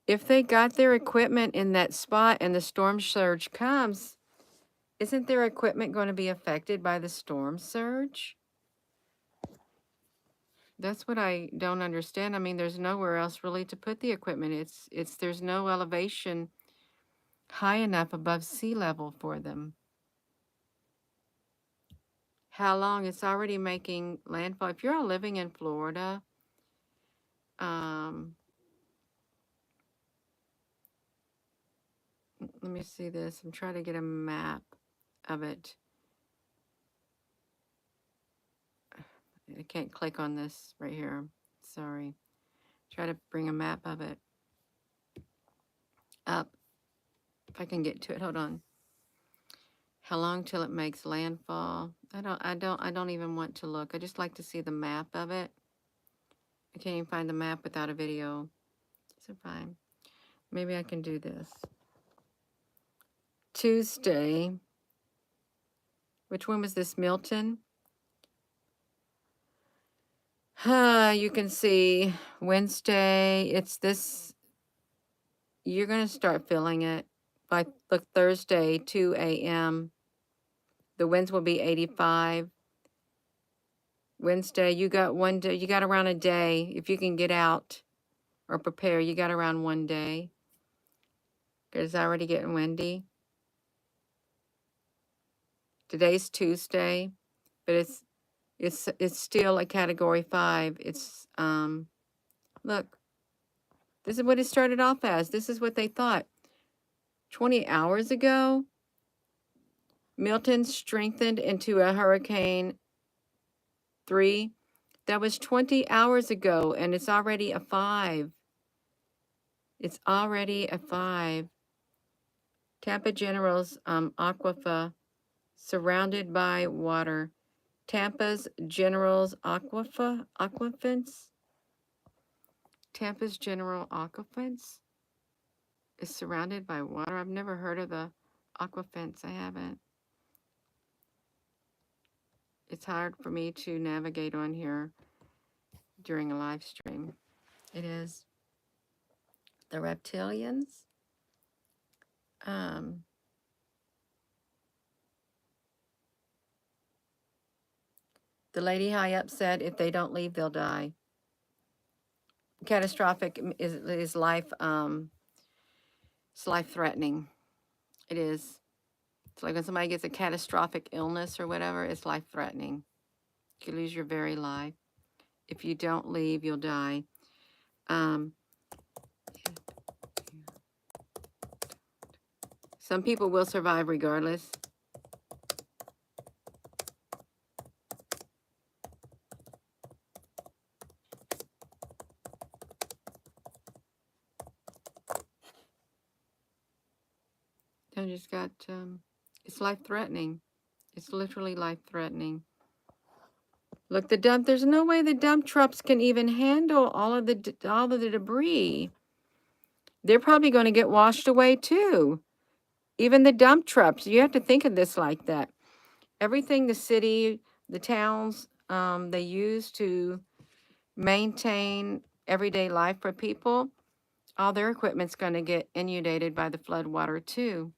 If they got their equipment in that spot and the storm surge comes, isn't their equipment going to be affected by the storm surge? That's what I don't understand. I mean, there's nowhere else really to put the equipment. There's no elevation high enough above sea level for them. How long? It's already making landfall. If you're all living in Florida, let me see this. I'm trying to get a map of it. I can't click on this right here. Sorry. Try to bring a map of it up. If I can get to it, hold on. How long till it makes landfall? I don't even want to look. I just like to see the map of it. I can't even find the map without a video. So fine. Maybe I can do this. Tuesday. Which one was this? Milton? You can see Wednesday, it's this, you're going to start feeling it. By look, Thursday, 2 a.m., the winds will be 85. Wednesday, you got one day, you got around a day. If you can get out or prepare, you got around one day. Because it's already getting windy. Today's Tuesday, but it's still a category 5. It's look, this is what it started off as. This is what they thought. 20 hours ago, Milton strengthened into a Hurricane 3. That was 20 hours ago, and it's already a 5. It's already a 5. Tampa General's Aquifer, surrounded by water. Tampa's General's Aquifence? Tampa's General Aquifence is surrounded by water. I've never heard of the Aquifence. I haven't. It's hard for me to navigate on here during a live stream. It is. The reptilians. The lady high up said if they don't leave, they'll die. Catastrophic is life. It's life threatening. It is. It's like when somebody gets a catastrophic illness or whatever, it's life threatening. You could lose your very life. If you don't leave, you'll die. Some people will survive regardless. I just got, it's life-threatening. It's literally life-threatening. Look, the dump, there's no way the dump trucks can even handle all of the debris. They're probably going to get washed away too. Even the dump trucks, you have to think of this like that. Everything the city, the towns, they use to maintain everyday life for people, all their equipment's going to get inundated by the flood water too.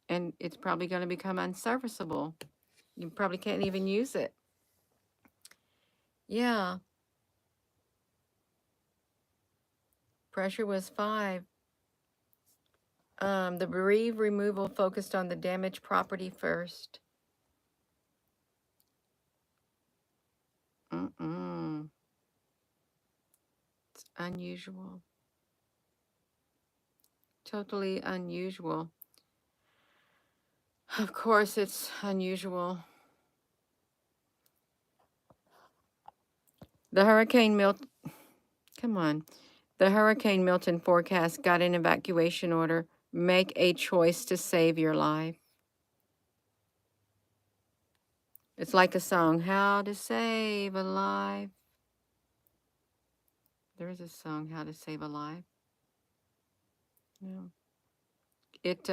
And it's probably going to become unserviceable. You probably can't even use it. Yeah. Pressure was 5. The bereaved removal focused on the damaged property first. It's unusual. Totally unusual. Of course, it's unusual. The Hurricane Milton, come on. The Hurricane Milton forecast got an evacuation order. Make a choice to save your life. It's like a song, How to Save a Life. There is a song, How to Save a Life. Yeah. It,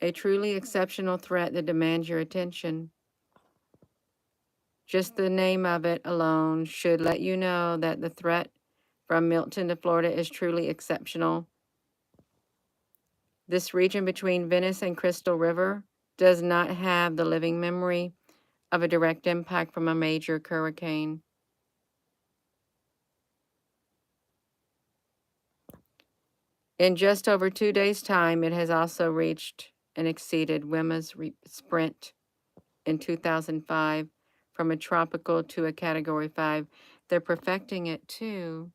a truly exceptional threat that demands your attention. Just the name of it alone should let you know that the threat from Milton to Florida is truly exceptional. This region between Venice and Crystal River does not have the living memory of a direct impact from a major hurricane. In just over 2 days' time, it has also reached and exceeded Wilma's sprint in 2005 from a tropical to a category 5. They're perfecting it too.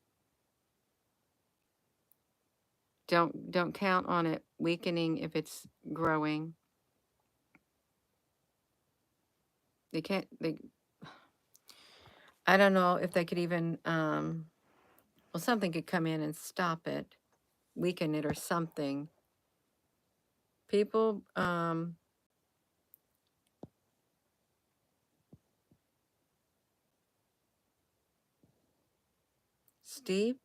Don't count on it weakening if it's growing. They can't, I don't know if they could even, well, something could come in and stop it, weaken it or something. People, Steve,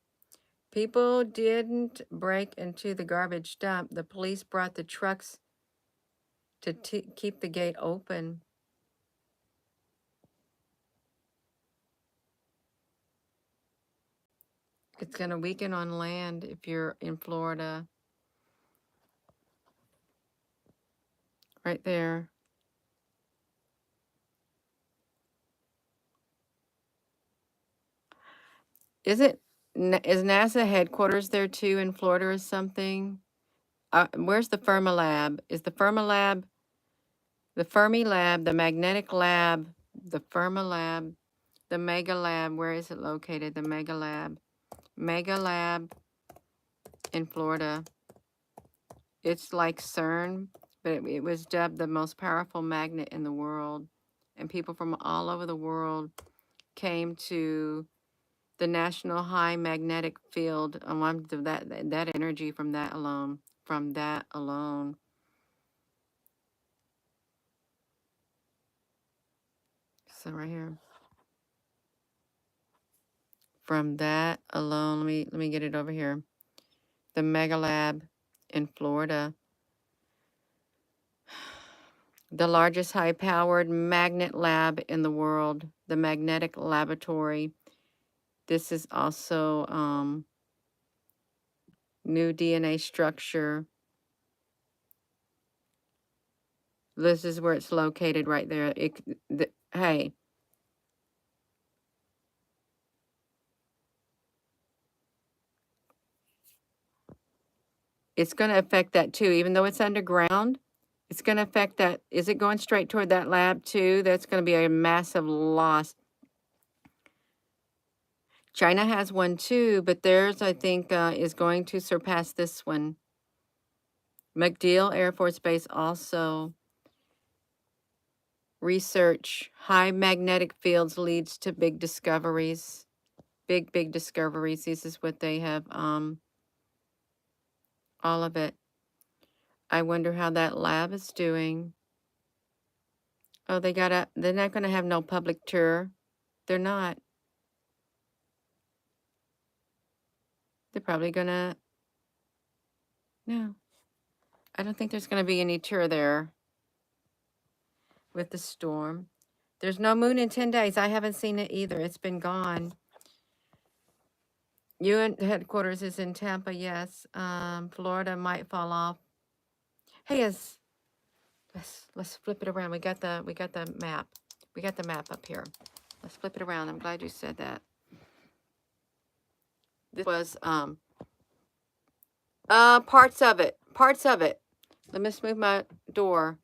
people didn't break into the garbage dump. The police brought the trucks to keep the gate open. It's going to weaken on land if you're in Florida. Right there. Is NASA headquarters there too in Florida or something? Where's the Fermilab? Is the Fermilab, the Fermilab, the magnetic lab, the Fermilab, the Mega Lab, where is it located? The Mega Lab. Mega Lab in Florida. It's like CERN, but it was dubbed the most powerful magnet in the world. And people from all over the world came to the National High Magnetic Field. I wanted that energy from that alone. From that alone. So right here. From that alone, let me get it over here. The Mega Lab in Florida. The largest high-powered magnet lab in the world. The Magnetic Laboratory. This is also new DNA structure. This is where it's located right there. Hey. It's going to affect that too. Even though it's underground, it's going to affect that. Is it going straight toward that lab too? That's going to be a massive loss. China has one too, but theirs, I think, is going to surpass this one. MacDill Air Force Base also. Research. High magnetic fields leads to big discoveries. Big discoveries. This is what they have, all of it. I wonder how that lab is doing. Oh, they're not going to have no public tour. They're not. They're probably going to, no. I don't think there's going to be any tour there with the storm. There's no moon in 10 days. I haven't seen it either. It's been gone. UN headquarters is in Tampa, yes. Florida might fall off. Hey, let's flip it around. We got the map. We got the map up here. Let's flip it around. I'm glad you said that. This was parts of it. Parts of it. Let me just move my door.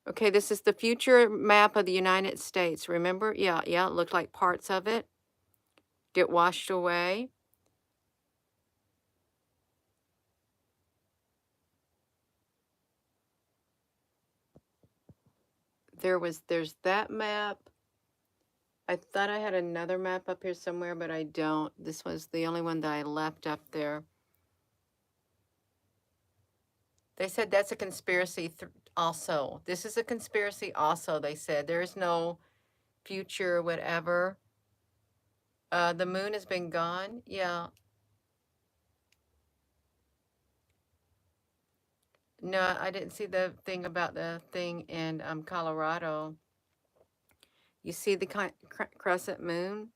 Okay, this is the future map of the United States. Remember? Yeah, it looked like parts of it get washed away. There's that map. I thought I had another map up here somewhere, but I don't. This was the only one that I left up there. They said that's a conspiracy also. This is a conspiracy also, they said. There is no future, whatever. The moon has been gone. Yeah. No, I didn't see the thing about the thing in Colorado. You see the crescent moon?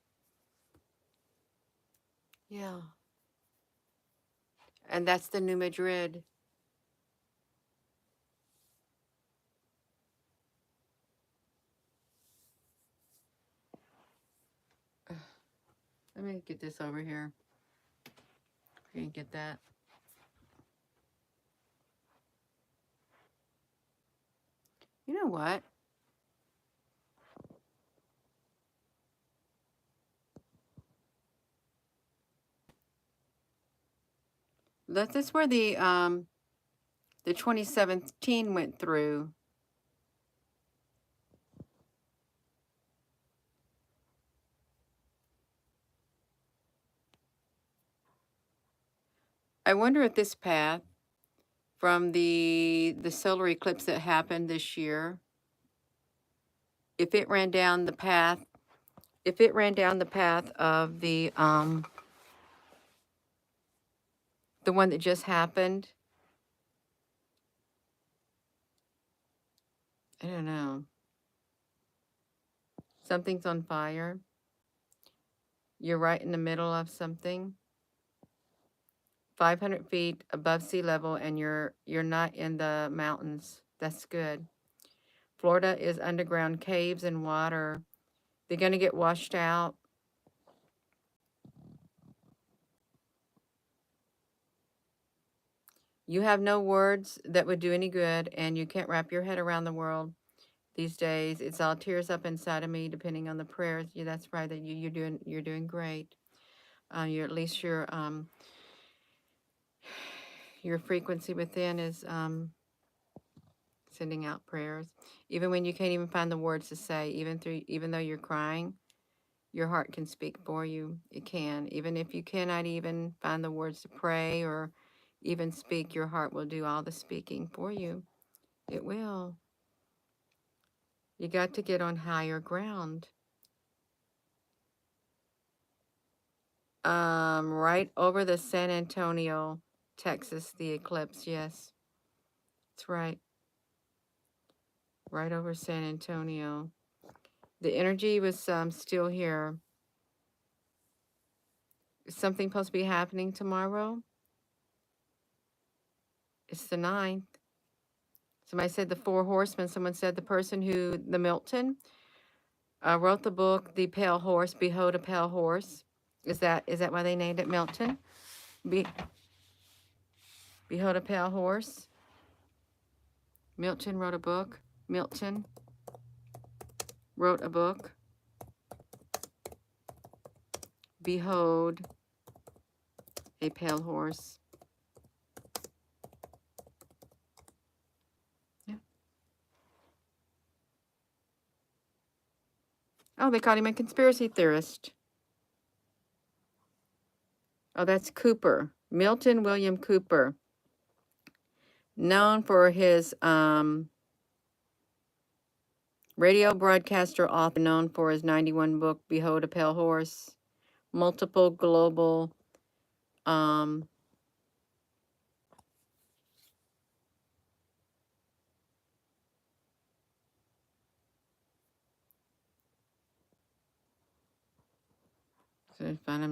Yeah. And that's the New Madrid. Let me get this over here. We can get that. You know what? That's where the 2017 went through. I wonder if this path from the solar eclipse that happened this year, if it ran down the path, of the one that just happened. I don't know. Something's on fire. You're right in the middle of something. 500 feet above sea level, and you're not in the mountains. That's good. Florida is underground caves and water. They're going to get washed out. You have no words that would do any good, and you can't wrap your head around the world these days. It's all tears up inside of me, depending on the prayers. Yeah, that's right. That you're doing great. You're at least your frequency within is sending out prayers, even when you can't even find the words to say. Even though you're crying, your heart can speak for you. It can. Even if you cannot even find the words to pray or even speak, your heart will do all the speaking for you. It will. You got to get on higher ground. Right over the San Antonio, Texas, the eclipse. Yes, that's right. Right over San Antonio. The energy was still here. Is something supposed to be happening tomorrow? It's the 9th. Somebody said the 4 horsemen. Someone said the person the Milton, wrote the book, The Pale Horse, Behold a Pale Horse. Is that why they named it Milton? Behold a Pale Horse. Milton wrote a book. Milton wrote a book. Behold a Pale Horse. Yeah. Oh, they called him a conspiracy theorist. Oh, that's Cooper. Milton William Cooper. Known for his radio broadcaster, author, known for his 91 book, Behold a Pale Horse. Multiple global I'm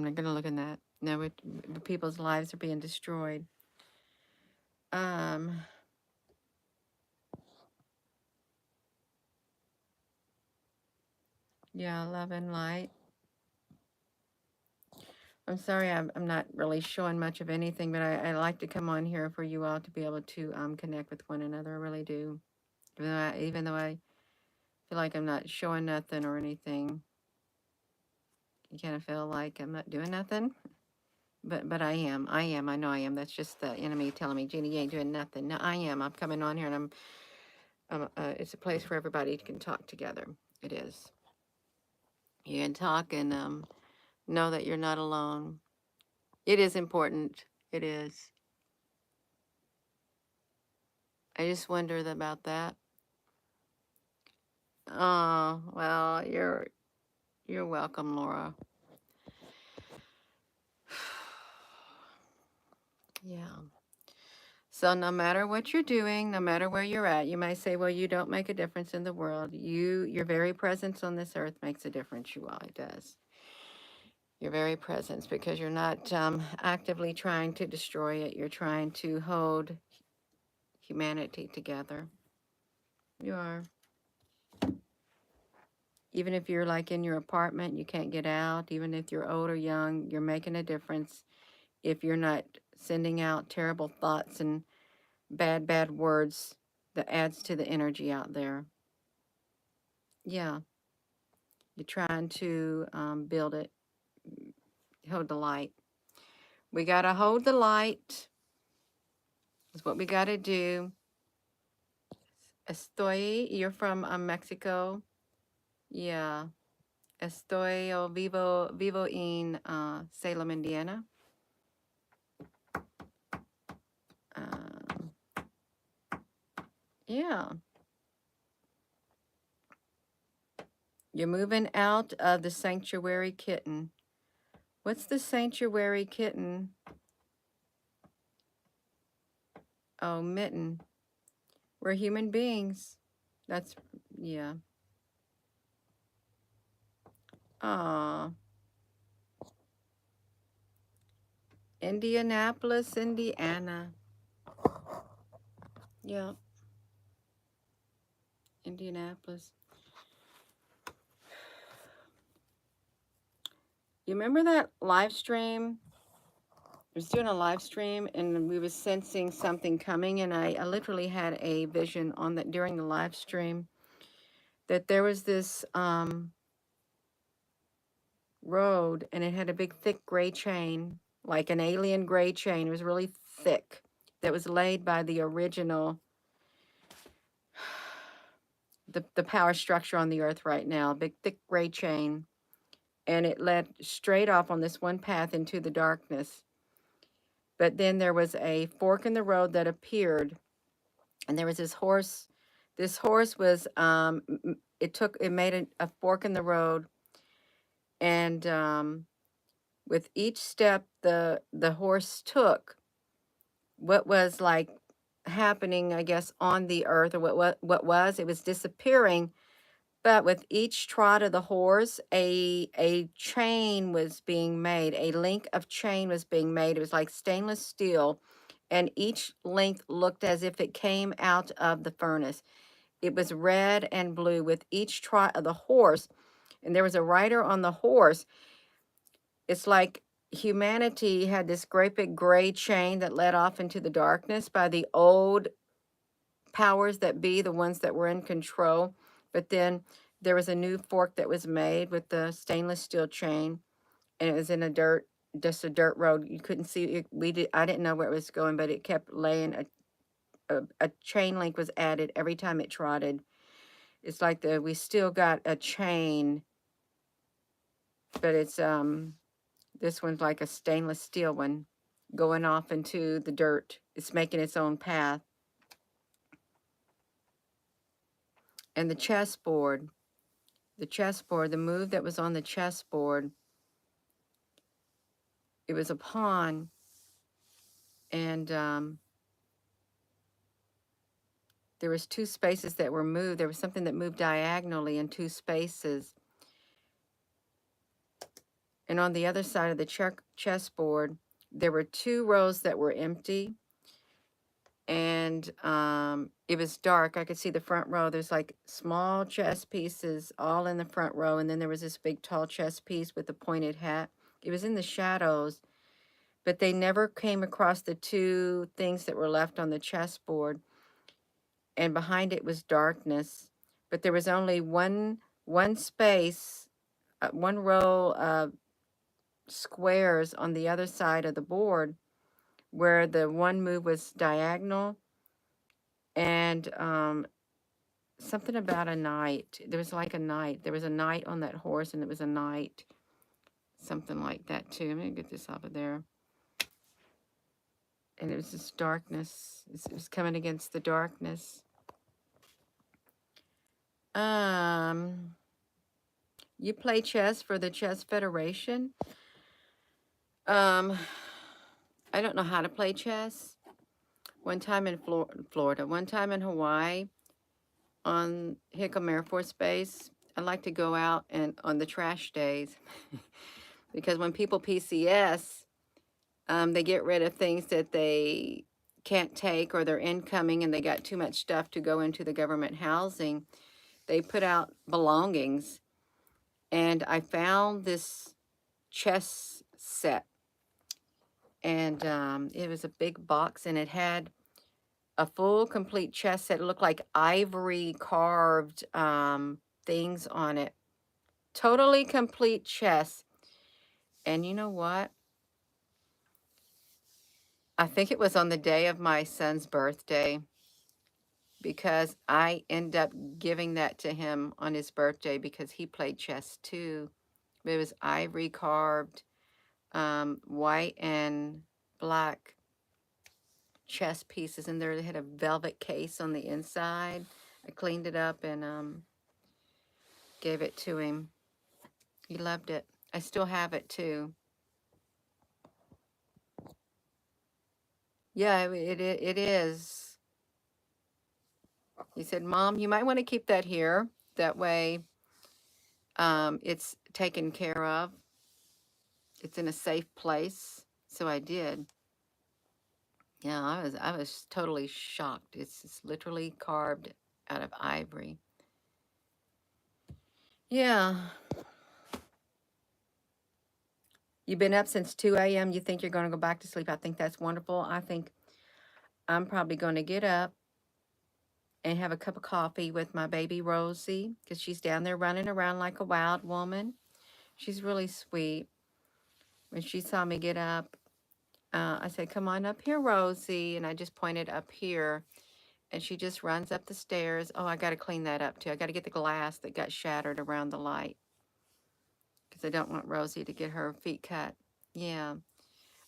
not going to look at that. No, people's lives are being destroyed. Yeah, love and light. I'm sorry, I'm not really showing much of anything, but I like to come on here for you all to be able to connect with one another. I really do. Even though I feel like I'm not showing nothing or anything, you kind of feel like I'm not doing nothing. But I am. I know I am. That's just the enemy telling me, Jeannie, you ain't doing nothing. No, I am. I'm coming on here, and it's a place where everybody can talk together. It is. You can talk and know that you're not alone. It is important. It is. I just wondered about that. Oh, well, you're welcome, Laura. Yeah. So no matter what you're doing, no matter where you're at, you might say, well, you don't make a difference in the world. Your very presence on this earth makes a difference, you all. It does. Your very presence, because you're not actively trying to destroy it. You're trying to hold humanity together. You are. Even if you're like in your apartment, you can't get out. Even if you're old or young, you're making a difference. If you're not sending out terrible thoughts and bad words, that adds to the energy out there. Yeah. You're trying to build it. Hold the light. We got to hold the light. That's what we got to do. Estoy, you're from Mexico. Yeah. Estoy o vivo en Salem, Indiana. Yeah. You're moving out of the sanctuary kitten. What's the sanctuary kitten? Oh, Mitten. We're human beings. That's, yeah. Aw. Indianapolis, Indiana. Yeah, Indianapolis. You remember that live stream? I was doing a live stream and we was sensing something coming, and I literally had a vision on that during the live stream that there was this road, and it had a big thick gray chain, like an alien gray chain. It was really thick, that was laid by the original, the power structure on the earth right now, big thick gray chain, and it led straight off on this one path into the darkness. But then there was a fork in the road that appeared, and there was this horse. This horse was it made a fork in the road, and with each step the horse took, what was like happening, I guess, on the earth, or it was disappearing. But with each trot of the horse, a chain was being made. A link of chain was being made. It was like stainless steel, and each length looked as if it came out of the furnace. It was red and blue with each trot of the horse, and there was a rider on the horse. It's like humanity had this great big gray chain that led off into the darkness by the old powers that be, the ones that were in control. But then there was a new fork that was made with the stainless steel chain, and it was in just a dirt road. You couldn't see it. I didn't know where it was going, but it kept laying. A chain link was added every time it trotted. It's like we still got a chain, but it's this one's like a stainless steel one going off into the dirt. It's making its own path. And the chessboard, the move that was on the chessboard, it was a pawn, and there was two spaces that were moved. There was something that moved diagonally in two spaces. And on the other side of the chessboard, there were two rows that were empty, and it was dark. I could see the front row. There's like small chess pieces all in the front row, and then there was this big tall chess piece with a pointed hat. It was in the shadows, but they never came across the two things that were left on the chessboard, and behind it was darkness. But there was only one space, one row of squares on the other side of the board where the one move was diagonal, and something about a knight. There was like a knight. There was a knight on that horse, and it was a knight. Something like that, too. Let me get this off of there. And it was this darkness. It was coming against the darkness. You play chess for the Chess Federation? I don't know how to play chess. One time in Florida, one time in Hawaii, on Hickam Air Force Base. I like to go out and on the trash days because when people PCS, they get rid of things that they can't take, or they're incoming and they got too much stuff to go into the government housing. They put out belongings, and I found this chess set, and it was a big box, and it had a full complete chess set. It looked like ivory carved things on it. Totally complete chess. And you know what? I think it was on the day of my son's birthday, because I end up giving that to him on his birthday because he played chess too. It was ivory carved, white and black chess pieces in there. They had a velvet case on the inside. I cleaned it up and gave it to him. He loved it. I still have it too. Yeah, it is. He said, Mom, you might want to keep that here. That way it's taken care of. It's in a safe place. So I did. Yeah, I was totally shocked. It's literally carved out of ivory. Yeah. You've been up since 2 a.m. You think you're going to go back to sleep. I think that's wonderful. I think I'm probably going to get up and have a cup of coffee with my baby Rosie because she's down there running around like a wild woman. She's really sweet. When she saw me get up, I said, come on up here, Rosie. And I just pointed up here. And she just runs up the stairs. Oh, I got to clean that up too. I got to get the glass that got shattered around the light because I don't want Rosie to get her feet cut. Yeah.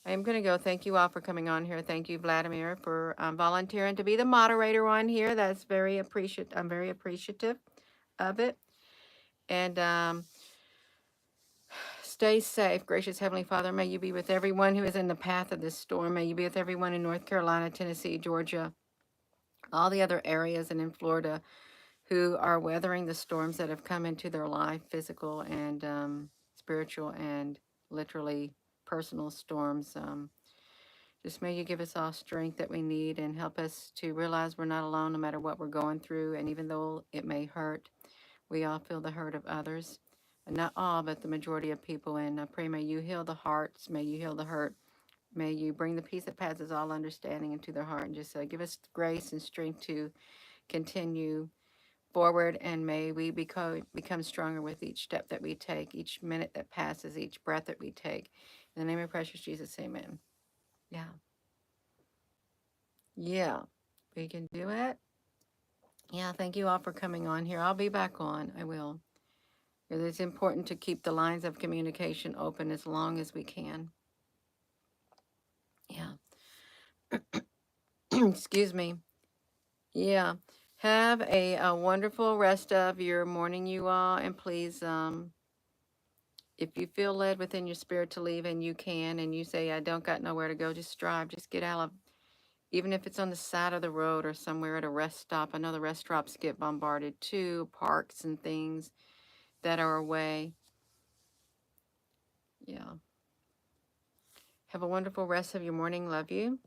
I am going to go. Thank you all for coming on here. Thank you, Vladimir, for volunteering to be the moderator on here. That's very appreciative. I'm very appreciative of it. And stay safe. Gracious Heavenly Father, may you be with everyone who is in the path of this storm. May you be with everyone in North Carolina, Tennessee, Georgia, all the other areas, and in Florida who are weathering the storms that have come into their life, physical and spiritual and literally personal storms. Just may you give us all strength that we need and help us to realize we're not alone no matter what we're going through. And even though it may hurt, we all feel the hurt of others. And not all, but the majority of people. And I pray, may you heal the hearts. May you heal the hurt. May you bring the peace that passes all understanding into their heart. And just give us grace and strength to continue forward. And may we become stronger with each step that we take, each minute that passes, each breath that we take. In the name of precious Jesus, amen. Yeah. Yeah, we can do it. Yeah, thank you all for coming on here. I'll be back on. I will. It's important to keep the lines of communication open as long as we can. Yeah. Excuse me. Yeah. Have a wonderful rest of your morning, you all. And please, if you feel led within your spirit to leave and you can, and you say, I don't got nowhere to go, just strive. Just get out of, even if it's on the side of the road or somewhere at a rest stop. I know the rest stops get bombarded too, parks and things that are away. Yeah. Have a wonderful rest of your morning. Love you.